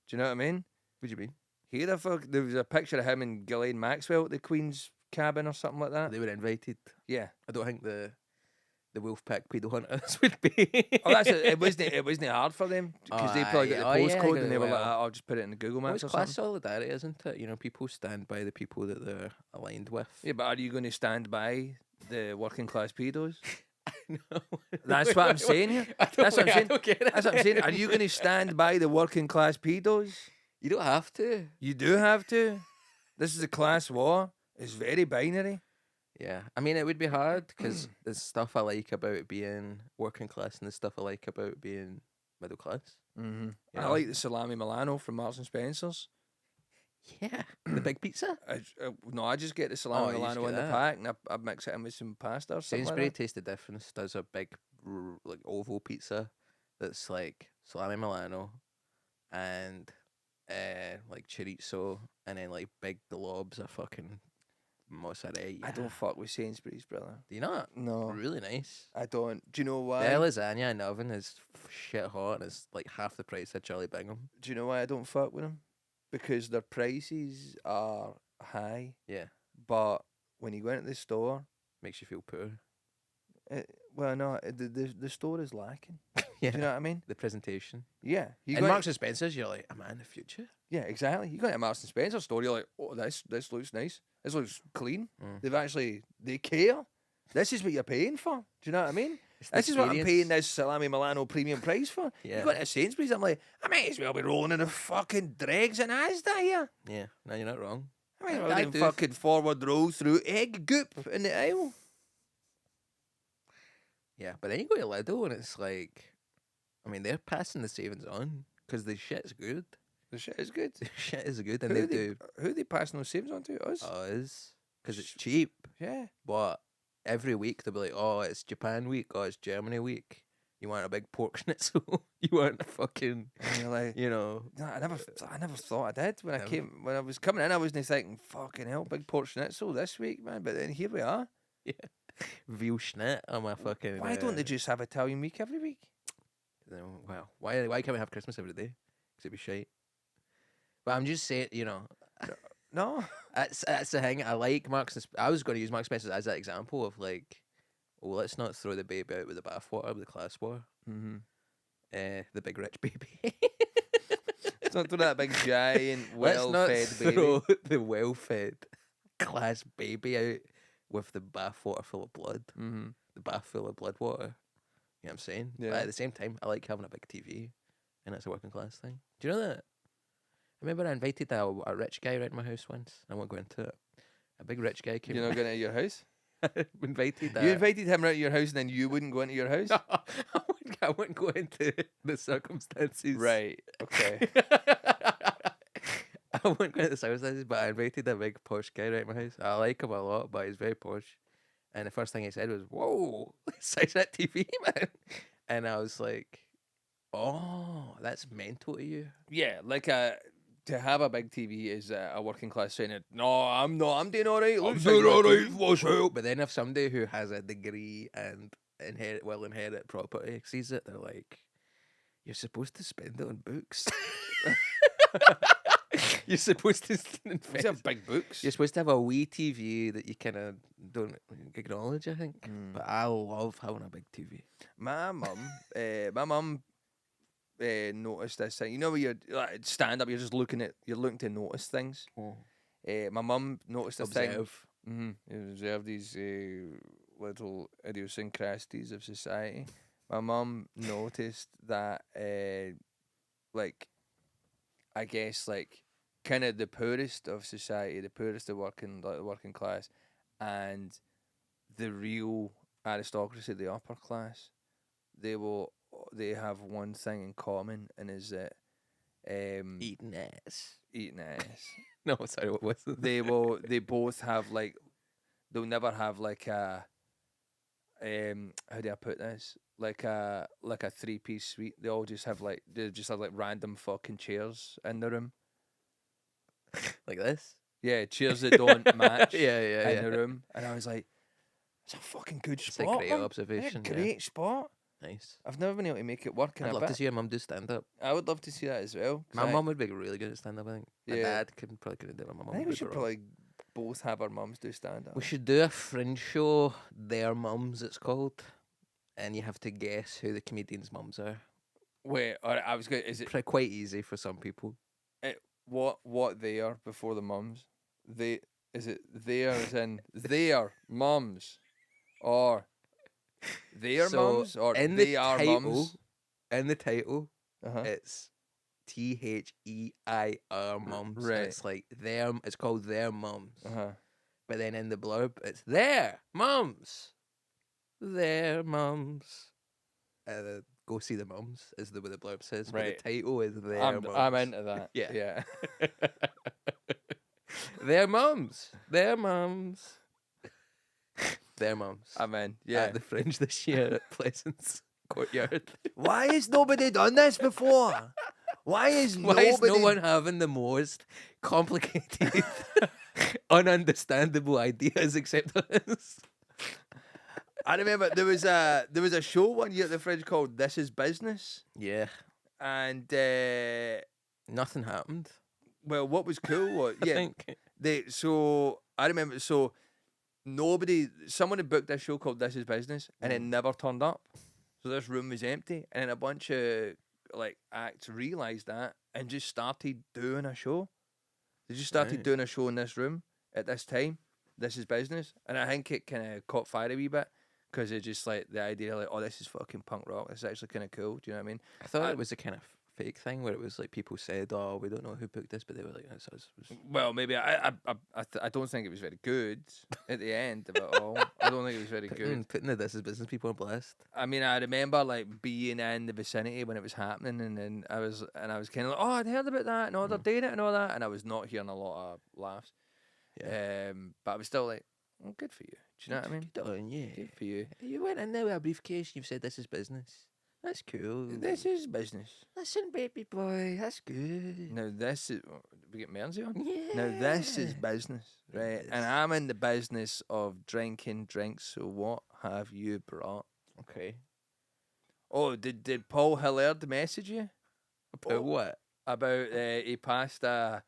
Do you know what I mean? What do you mean? There was a picture of him and Ghislaine Maxwell at the Queen's cabin or something like that. They were invited. Yeah. I don't think the the Wolfpack pedo hunters would be. Oh, it wasn't hard for them because they probably got the postcode and they were like, well, I'll just put it in the Google well, Maps it's or class something. solidarity, isn't it? You know, people stand by the people that they're aligned with. Yeah, but are you going to stand by the working class pedos? No. That's what I'm saying here. That's what I'm saying. That's what I'm saying. Are you going to stand by the working class pedos? You don't have to. You do have to. This is a class war. It's very binary. Yeah, I mean, it would be hard because there's stuff I like about being working class and the stuff I like about being middle class. Mm-hmm. You I know? like the salami Milano from Marks and Spencer's. Yeah, the big pizza. I just get the salami Oh, you just Milano get in the that. pack and I mix it in with some pasta or something Sainsbury like that. Taste the Difference does a big like oval pizza that's like salami Milano and like chorizo and then like big globs of fucking mozzarella. I don't fuck with Sainsbury's, brother. Do you not? No, Really nice. I don't. Do you know The why? lasagna in the oven is shit hot and it's like half the price of Charlie Bingham. Do you know why I don't fuck with them? Because their prices are high, Yeah, but when you go into the store, makes you feel poor. the store is lacking. Yeah, Do you know what I mean? the presentation. Yeah, you And go Marks and Spencer's, you're like, am I in the future? yeah, exactly. You go into a Marks and Spencer store, you're like, oh, this looks nice. This looks clean. Mm. They care. This is what you're paying for. Do you know what I mean? It's the This is what I'm paying experience. this salami Milano premium price for. Yeah. You go into Sainsbury's, I'm like, I might as well be rolling in the fucking dregs and Asda here. Yeah, no, you're not wrong. I might as I well doing do. fucking forward roll through egg goop in the aisle. Yeah, but then you go to Lidl and it's like, I mean, they're passing the savings on because the shit's good. The shit is good. The shit is good, and Who they are they, do who are they passing those savings on to? Us? us because it's cheap. Yeah. But every week they'll be like, "Oh, it's Japan week. Oh, it's Germany week. You want a big pork schnitzel? You want a fucking, And you're like, you know." no, I never thought I did when Never. when I was coming in. I wasn't thinking, fucking hell, big pork schnitzel this week, man. But then here we are. Veal schnit on my fucking. Why don't they just have Italian week every week? No, well, why can't we have Christmas every day? Because it'd be shite. But I'm just saying, you know, No. that's the thing. I like Marks and I was going to use Marks and Spencer as that example of like, well, let's not throw the baby out with the bathwater with the class war. Mm-hmm. The big rich baby. It's not that big giant, Let's not well-fed baby. throw the well-fed class baby out with the bathwater full of blood. Mm-hmm. The bath full of blood water. You know what I'm saying? Yeah. But at the same time, I like having a big TV, and it's a working class thing. Do you know that? I remember I invited a rich guy around my house once. I won't go into it. A big rich guy came. You're not going to your house? invited. You invited him right to your house and then you wouldn't go into your house? I wouldn't go into the circumstances. Right. Okay. I wouldn't go into the circumstances, but I invited a big posh guy right at my house. I like him a lot, but he's very posh. And the first thing he said was, "Whoa, size that TV, man!" And I was like, "Oh, that's mental to you." Yeah, like to have a big TV is a working class saying, "No, I'm not. I'm doing all right. I'm Looks doing like all my right, TV was out." But then if somebody who has a degree and inherit property sees it, they're like, "You're supposed to spend it on books." You're supposed to We invest. have big books. You're supposed to have a wee TV that you kind of don't acknowledge, I think. Mm. But I love having a big TV. My mum noticed this thing. You know, when you're like, stand up, you're looking to notice things. My mum noticed a thing. Observe. Observe these little idiosyncrasies of society. My mum noticed that, like, I guess, like, kind of the poorest of society, the poorest of the working class, and the real aristocracy, the upper class, they have one thing in common, and is that Eating ass. eating ass. No, sorry, what was it? They both have like, they'll never have like a how do I put this, like a 3-piece suite. They just have like random fucking chairs in the room. Like this? Yeah, chairs that don't match Yeah. in the room. And I was like, it's a fucking good It's a spot. great man. observation. Yeah, great spot. Nice. I've never been able to make it work in I'd a love bit. to see your mum do stand up. I would love to see that as well. 'Cause My mum would be really good at stand up, I think. My Yeah. dad probably couldn't do it. My mum I think we would should be probably both have our mums do stand up. We should do a fringe show, Their Mums, it's called. and you have to guess who the comedian's mums are. Wait, all right, I was going. Is it Quite easy for some people. what they are before the mums? They is it there as in their mums, or their So, mums, or in they the are title, mums? In the title, Uh-huh. it's THEIR mums. and Right. It's like their. It's called their mums. Uh-huh. But then in the blurb, it's their mums. Their mums. Go see the mums is the way the blurb says. Right. But the title is their I'm mums. into that. Yeah. Yeah. Their mums. Their mums. Their mums. I'm in. Yeah. At the Fringe this year at Pleasance Courtyard. Why has nobody done this before? Why is Why is no one having the most complicated, ununderstandable ideas except us? I remember there was a show one year at the Fringe called This Is Business, Yeah. and Nothing happened. well, what was cool was I yeah, think. I remember someone had booked this show called This Is Business and it never turned up, so this room was empty, and then a bunch of like acts realised that and just started doing a show. They just started Right. doing a show in this room at this time. This Is Business, and I think it kind of caught fire a wee bit because it's just like the idea like, oh, this is fucking punk rock. This is actually kind of cool. Do you know what I mean? I thought it was a kind of fake thing where it was like people said, "Oh, we don't know who booked this," but they were like, "It's us." Well, maybe I don't think it was very good at the end of it all. I don't think it was very good. Putting the This Is Business people on blast. I mean, I remember like being in the vicinity when it was happening, and then I was kind of like, oh, I'd heard about that, and they're doing it and all that, and I was not hearing a lot of laughs. Yeah. But I was still like, well, good for you. Do you know what I mean? Good on you. Good for you. You went in there with a briefcase. You've said this is business. That's cool. This is business. Listen, baby boy. That's good. Now this is we get Mersey on. Yeah. Now this is business, right? Yes. And I'm in the business of drinking drinks. So what have you brought? Okay. Oh, did Paul Hillard message you About what? about he passed a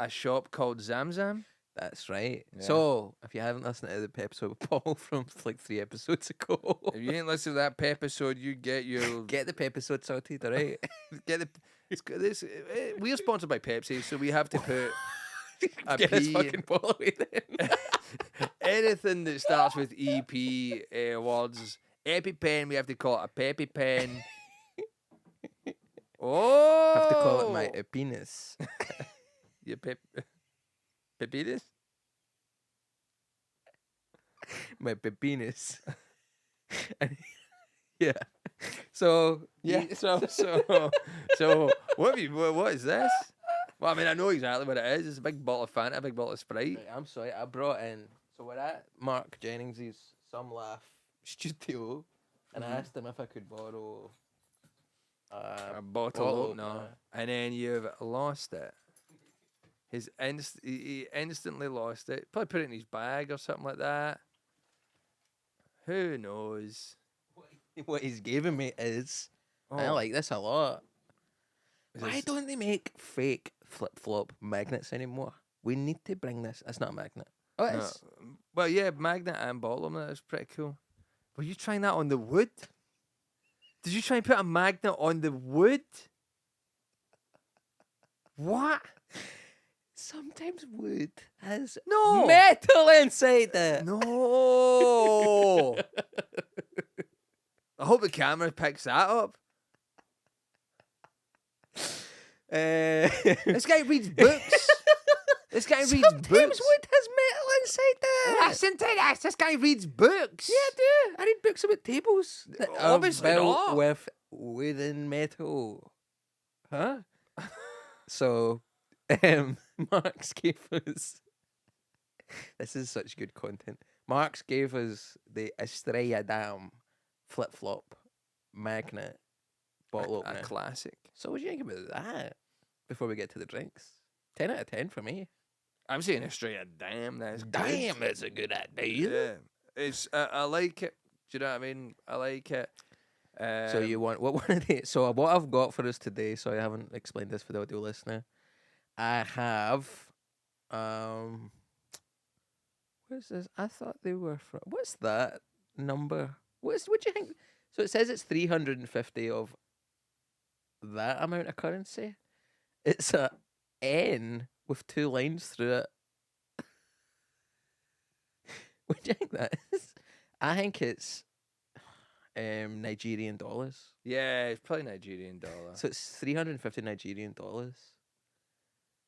shop called Zamzam? That's right. Yeah. So, if you haven't listened to the episode with Paul from like 3 episodes ago, If you ain't listened to that episode, you get your get the episode sorted, alright? get the. We're sponsored by Pepsi, so we have to put a Get this P. fucking Paul away then. Anything that starts with EP words, EpiPen, we have to call it a Peppy Pen. Oh, have to call it my penis. Your Pepinis? My penis. Yeah. So So what is this? Well, I mean, I know exactly what it is. It's a big bottle of Fanta, a big bottle of Sprite. Right, I'm sorry, I brought in. So we're at Mark Jennings' Some Laugh studio, and I asked him if I could borrow A bottle opener, and then you've lost it. He instantly lost it. Probably put it in his bag or something like that. Who knows? What he's giving me is, I Oh, like this a lot. is Why this- don't they make fake flip-flop magnets anymore? We need to bring this. It's not a magnet. Oh, it No. is. Well, yeah, magnet and bottle opener. That's pretty cool. Were you trying that on the wood? Did you try and put a magnet on the wood? What? Sometimes wood has No. metal inside it. No. I hope the camera picks that up. This guy reads books. This guy reads Sometimes books. wood has metal inside it. Listen to this. This guy reads books. Yeah, I do. I read books about tables that are Obviously built not. with wooden metal. Huh? So, Mark's gave us. This is such good content. Mark's gave us the Estrella Dam flip flop magnet bottle A opener. classic. So, what do you think about that before we get to the drinks? 10 out of 10 for me. I'm saying Australia. Damn, that's good. Damn, that's a good idea. Yeah, it's. I like it. Do you know what I mean? I like it. So you want what one of the so what I've got for us today, so I haven't explained this for the audio listener. I have what is this? I thought they were from what's that number? What do you think? So it says it's 350 of that amount of currency. It's a N with 2 lines through it. What do you think that is? I think it's Nigerian dollars. Yeah, it's probably Nigerian dollar. So it's 350 Nigerian dollars.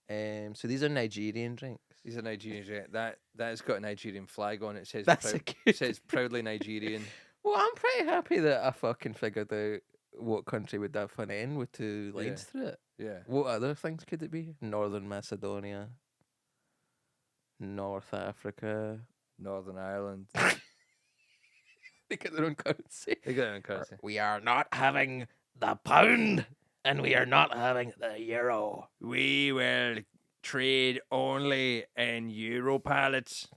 So these are Nigerian drinks. These are Nigerian drink. That's got a Nigerian flag on it. It says That's a good. says proudly Nigerian. Well, I'm pretty happy that I fucking figured out what country would have an N with 2 lines through it. Yeah. What other things could it be? Northern Macedonia, North Africa. Northern Ireland. They get their own currency. They got their own currency. We are not having the pound, and we are not having the euro. We will trade only in euro pallets.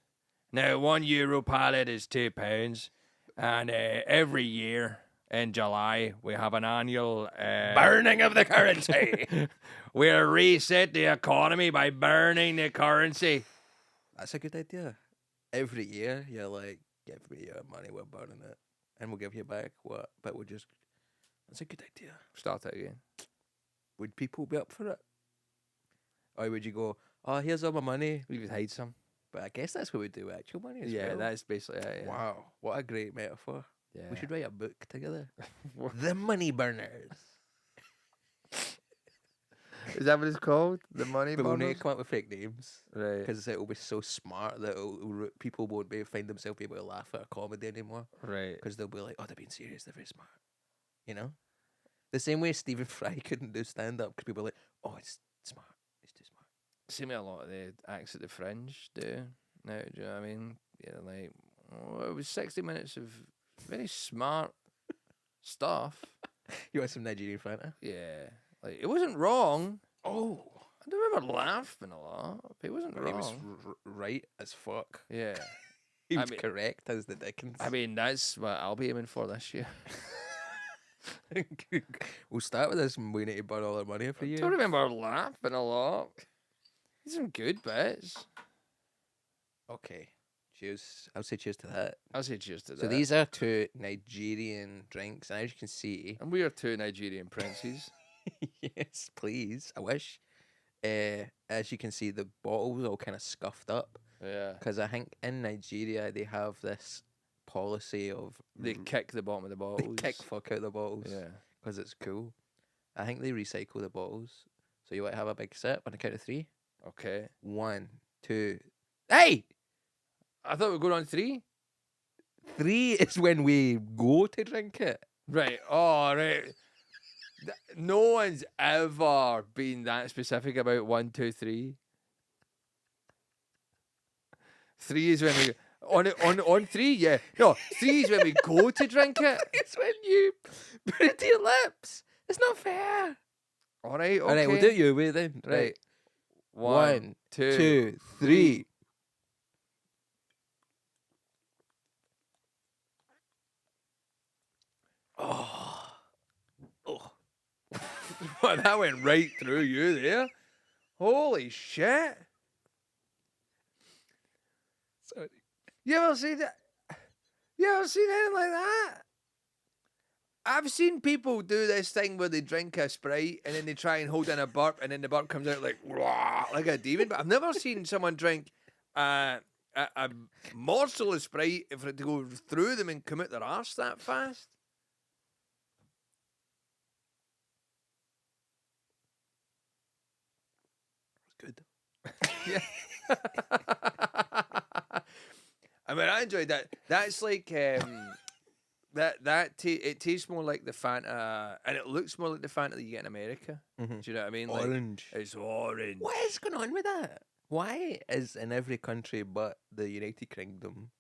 Now, 1 euro pallet is £2, and every year in July we have an annual Burning of the currency. we'll reset the economy by burning the currency. That's a good idea. Every year, you're like, give me your money, we're burning it, and we'll give you back what? But we'll just. That's a good idea. Start it again. Would people be up for it? Or would you go, oh, here's all my money? We would hide some. But I guess that's what we do with actual money as Yeah, well. that's basically it. Yeah. Wow, what a great metaphor. Yeah. We should write a book together. The Money Burners. Is that what it's called? The money But we'll need burners? to come up with fake names. Right. Because it will be so smart that people won't find themselves able to laugh at a comedy anymore. Right. Because they'll be like, oh, they're being serious, they're very smart. You know? The same way Stephen Fry couldn't do stand-up because people are like, oh, it's smart. It's too smart. See me a lot of the acts at the Fringe do now, do you know what I mean? Yeah, like, it was 60 minutes of very smart stuff. You want some Nigerian Fanta? Yeah. Like, it wasn't wrong. Oh. I don't remember laughing a lot. But it wasn't He wrong. was right as fuck. Yeah. He I was mean- correct as the Dickens. I mean, that's what I'll be aiming for this year. We'll start with this and we need to burn all our money every I year. don't remember laughing a lot. There's some good bits. Okay. Cheers. I'll say cheers to that. I'll say cheers to that. So these are 2 Nigerian drinks, and as you can see, And we are 2 Nigerian princes. yes, please, I wish. As you can see, the bottles all kind of scuffed up Yeah. because I think in Nigeria they have this policy of They kick the bottom of the they bottles. kick fuck out the bottles Yeah. because it's cool. I think they recycle the bottles. So you want to have a big sip on the count of 3? Okay. 1, 2. Hey, I thought we were going on 3. 3 is when we go to drink it. Right. Oh, right. No one's ever been that specific about 1, 2, 3. 3 is when we on 3. Yeah. No, 3 is when we go to drink it. It's when you put it to your lips. It's not fair. All right. Okay. All right, we'll do it your way then. Right. 1, 2, 2, 3. Oh. Oh. Well, that went right through you there. Holy shit. Sorry. You ever seen that? You ever seen anything like that? I've seen people do this thing where they drink a Sprite and then they try and hold in a burp and then the burp comes out like a demon. But I've never seen someone drink a morsel of Sprite for it to go through them and come out their arse that fast. Good. Yeah. I mean, I enjoyed that. That's like it tastes more like the Fanta, and it looks more like the Fanta that you get in America. Mhm. Do you know what I mean? Like, Orange. it's orange. What is going on with that? Why is in every country but the United Kingdom,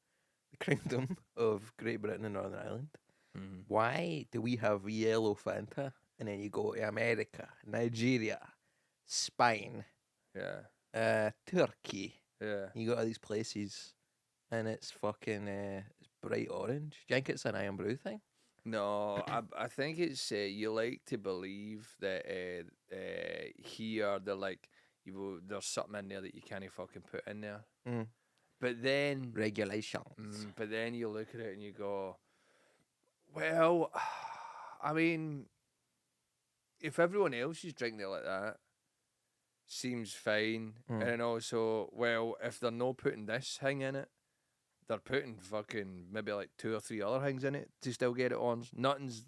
the Kingdom of Great Britain and Northern Ireland, Mhm. why do we have yellow Fanta and then you go to America, Nigeria, Spain, Yeah, Turkey? yeah. You go to these places and it's fucking it's bright orange. Do you think it's an Iron Brew thing? No, I think it's you like to believe that here they're like there's something in there that you can't fucking put in there. Mm. But then Regulations. but then you look at it and you go, Well, I mean, if everyone else is drinking it like that, seems fine. Mm. And then also, well, if they're not putting this thing in it, they're putting fucking maybe like 2 or 3 other things in it to still get it orange. Nothing's.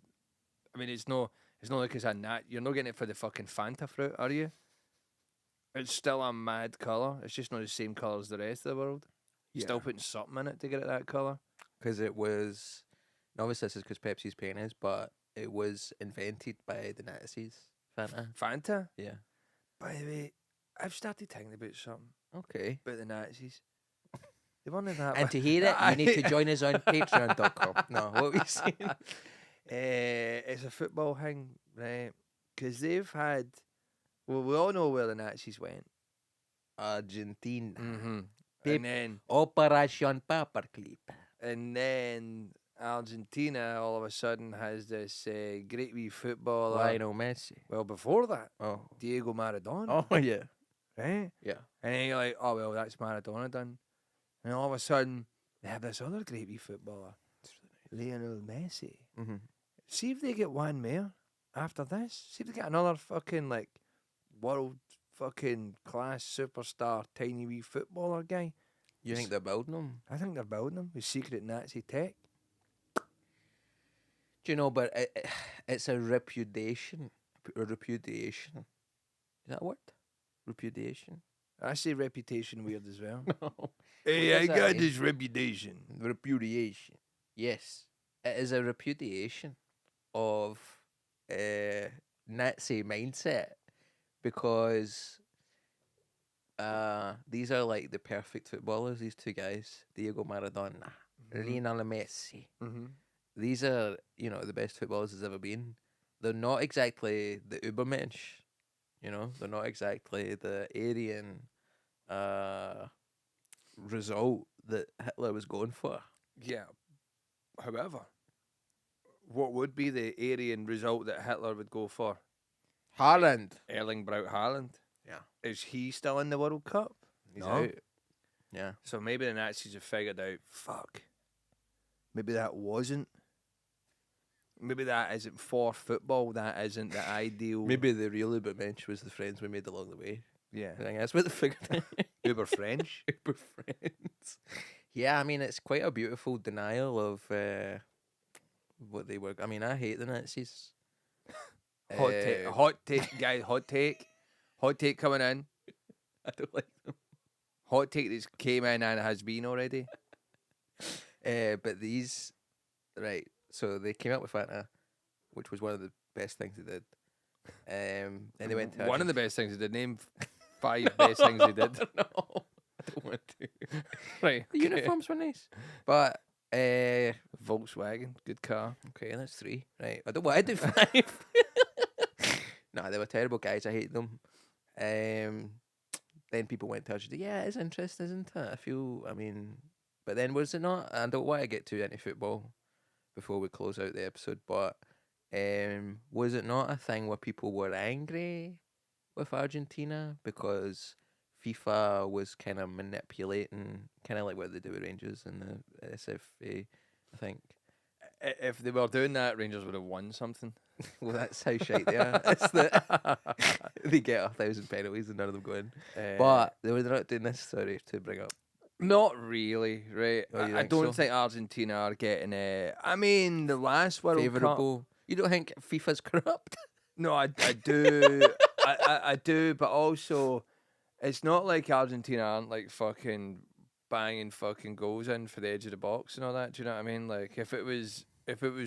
I mean, it's not like it's a nat. You're not getting it for the fucking Fanta fruit, are you? It's still a mad colour. It's just not the same colour as the rest of the world. Still putting something in it to get it that colour. Because it was, and obviously this is because Pepsi's paying us, but it was invented by the Nazis. Fanta. Fanta? Yeah. By the way, I've started thinking about something Okay. about the Nazis. They weren't that And to hear it, you need to join us on patreon.com. No, what were you saying? It's a football thing, right? Because they've had. Well, we all know where the Nazis went. Argentina. Mm-hmm. Pip- And then. Operation Paperclip. And then Argentina all of a sudden has this great wee footballer. Lionel Messi. Well, before that, Oh. Diego Maradona. Oh, yeah. Right? Yeah. And then you're like, oh, well, that's Maradona done. And all of a sudden, they have this other great wee footballer, Lionel Messi. Mm-hmm. See if they get one more after this. See if they get another fucking, like, world fucking class superstar tiny wee footballer guy. You think they're building them? I think they're building them with secret Nazi tech. Do you know, but it's a repudiation. Repudiation. Is that a word? Repudiation? I say reputation weird as well. No. Hey, What I does that got mean? this reputation. Repudiation. Yes. It is a repudiation of Nazi mindset because these are like the perfect footballers, these two guys, Diego Maradona, Lionel Messi. Mm-hmm. These are, the best footballers there's ever been. They're not exactly the Ubermensch, they're not exactly the Aryan result that Hitler was going for. Yeah. However, what would be the Aryan result that Hitler would go for? Haaland. Erling Braut Haaland. Yeah. Is he still in the World Cup? He's No. out. Yeah. So maybe the Nazis have figured out, fuck, maybe that wasn't. Maybe that isn't for football. That isn't the ideal. Maybe the real Ubermensch was the friends we made along the way. Yeah. I think that's what they figured out. Uber French. Uber friends. Yeah, I mean, it's quite a beautiful denial of what they were. I mean, I hate the Nazis. Hot take, guys. Hot take coming in. I don't like them. Hot take that's came in and has been already. But these, right, so they came up with Fanta, which was one of the best things they did. Then they went to One of the best things he did. Name 5 best things he did. No, I don't want to. Right. The uniforms were nice. But, Volkswagen, good car. okay, that's 3. Right, I don't want to do 5. No, they were terrible guys. I hate them. Then people went to Argentina. Yeah, it's interesting, isn't it? But then was it not? I don't want to get too into football before we close out the episode, but was it not a thing where people were angry with Argentina because FIFA was kind of manipulating, kind of like what they do with Rangers and the SFA, I think. If they were doing that, Rangers would have won something. Well, that's how shite they are. It's that they get 1,000 penalties and none of them go in. But they were not doing this, sorry, to bring up. Not really, right? Oh, you I think don't so? think Argentina are getting I mean, the last World Cup. Favourable. You don't think FIFA's corrupt? No, I do. I do, but also, it's not like Argentina aren't like fucking banging fucking goals in for the edge of the box and all that. Do you know what I mean? Like, if it was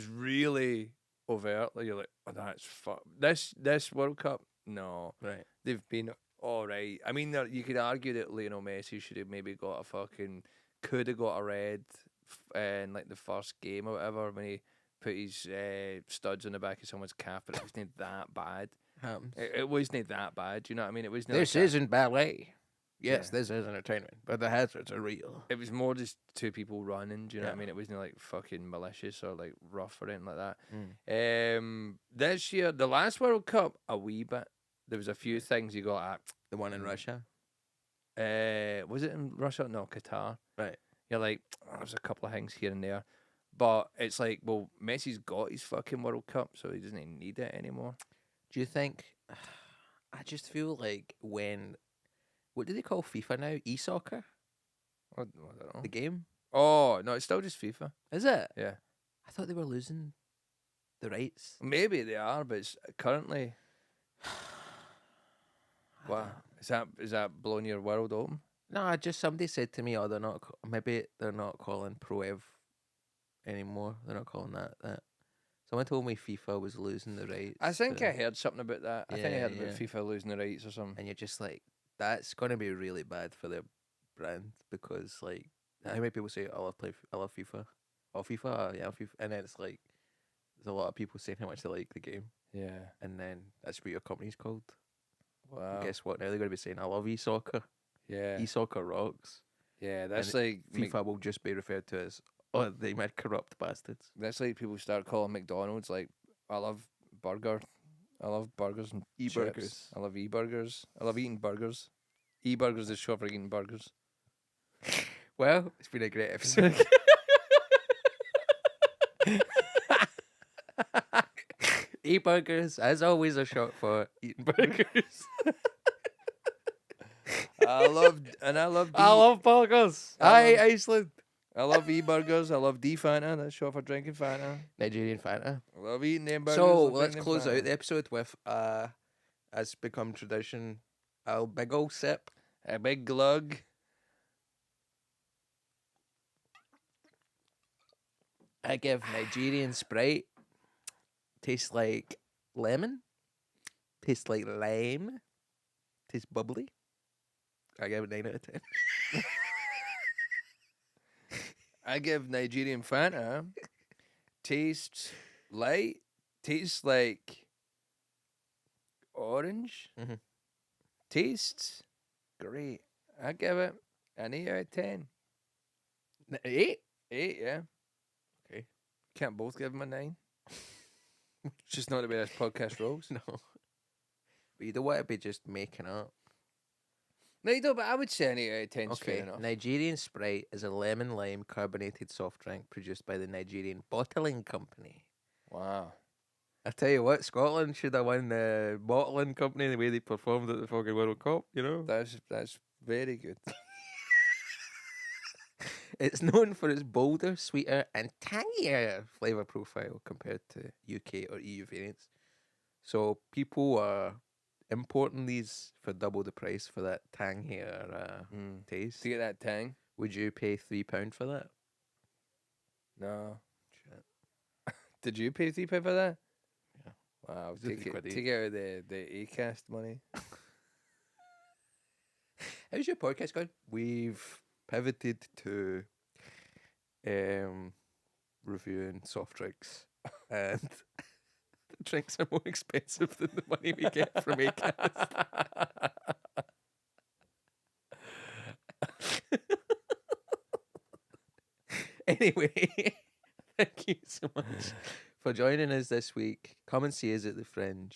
really overtly, you're like, oh, that's fuck. This World Cup, no, Right. they've been all right. I mean, you could argue that Lionel Messi should have maybe could have got a red in like the first game or whatever when he put his studs on the back of someone's calf, but it wasn't that bad. Happens. It wasn't that bad. Do you know what I mean? It wasn't. This like isn't ballet. Yes, Yeah. this is entertainment, but the hazards are real. It was more just 2 people running. Do you know what I Yeah. mean? It wasn't like fucking malicious or like rough or anything like that. Mm. This year, the last World Cup, a wee bit. There was a few things you got at. The one in Russia. Was it in Russia? No, Qatar. Right. You're like, there's a couple of things here and there. But it's like, well, Messi's got his fucking World Cup, so he doesn't need it anymore. Do you think? I just feel like what do they call FIFA now? E-soccer, I don't know. the game. Oh no, it's still just FIFA. Is it? Yeah, I thought they were losing the rights. maybe they are, but it's currently. Wow, is that blowing your world open? No, just somebody said to me, "Oh, they're not. Maybe they're not calling Pro Ev anymore. They're not calling that." Someone told me FIFA was losing the rights. I think I heard something about that. I think I Yeah, heard about yeah. FIFA losing the rights or something. And you're just like, that's gonna be really bad for their brand because like, how many people say I love FIFA, oh FIFA, yeah, FIFA, and then it's like, there's a lot of people saying how much they like the game, Yeah. and then that's what your company's called. Wow. And guess what? Now they're gonna be saying I love e-soccer. Yeah. E-soccer rocks. Yeah. That's and like FIFA will just be referred to as, oh, they might corrupt bastards. that's like people start calling McDonald's like, I love burger. I love burgers and E-burgers. chips. I love e-burgers. I love eating burgers. E-burgers is short for eating burgers. Well, it's been a great episode. E-burgers, as always, are short for eating burgers. I love burgers. I Aye, love- Iceland. I love e-burgers. I love D-Fanta. That's short for drinking Fanta. Nigerian Fanta. I love eating them burgers. So I love let's drinking close Fanta. out the episode with, as become tradition, a big ol' sip. A big glug. I give Nigerian Sprite. Tastes like lemon. Tastes like lime. Tastes bubbly. I give it 9 out of 10. I give Nigerian Fanta. Tastes light. Tastes like orange. Mhm. Tastes great. I give it an 8 out of 10. 8? 8, yeah. Okay. Can't both give them a 9. It's just not the way this podcast rolls. No. But you don't want to be just making up. No, you don't, but I would say an 8 out of 10 is fair Okay, enough. Nigerian Sprite is a lemon lime carbonated soft drink produced by the Nigerian Bottling Company. Wow. I tell you what, Scotland should have won the bottling company the way they performed at the fucking World Cup, you know? That's very good. It's known for its bolder, sweeter, and tangier flavour profile compared to UK or EU variants. So people are importing these for double the price for that tangier taste. To get that tang? Would you pay £3 for that? No. Shit. Did you pay £3 for that? Yeah. Wow. It's just £3 Take it out of the Acast money. How's your podcast going? We've pivoted to reviewing soft drinks, and the drinks are more expensive than the money we get from Acast. Anyway, thank you so much for joining us this week. Come and see us at the Fringe.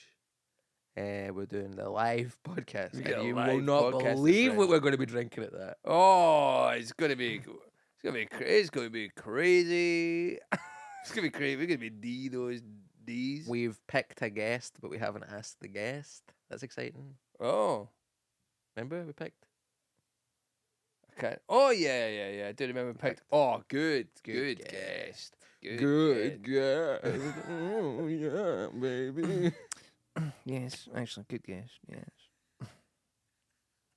We're doing the live podcast. We get And a you will live not podcast at believe what Fringe. we're going to be drinking at that. Oh, it's gonna be crazy. It's gonna be crazy. We're gonna be those D's. We've picked a guest, but we haven't asked the guest. That's exciting. Oh, Remember we picked? okay. Oh yeah. I do remember picked. Oh, good Good guest. Good guest. Oh yeah, baby. Yes, actually, good guest. Yes,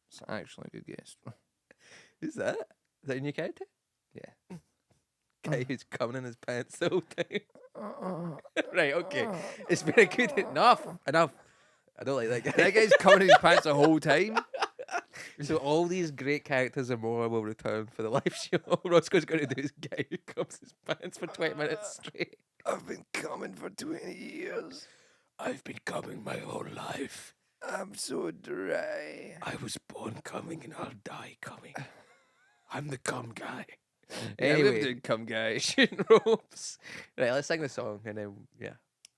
it's actually a good guest. Who's that? Is that your new character? Yeah. Guy who's coming in his pants the whole time. Right, okay. It's been a good enough. I don't like that guy. That guy's coming in his pants the whole time. So all these great characters and more will return for the live show. Rosco's going to do his guy who comes in his pants for 20 minutes straight. I've been coming for 20 years. I've been coming my whole life. I'm so dry. I was born coming and I'll die coming. I'm the cum guy. Anyway, Anyway, come guy. shooting ropes. Right, let's sing the song and then, yeah.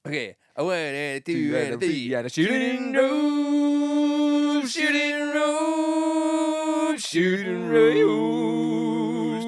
Okay, I went to and three. Yeah, shooting ropes, shooting ropes, shooting ropes.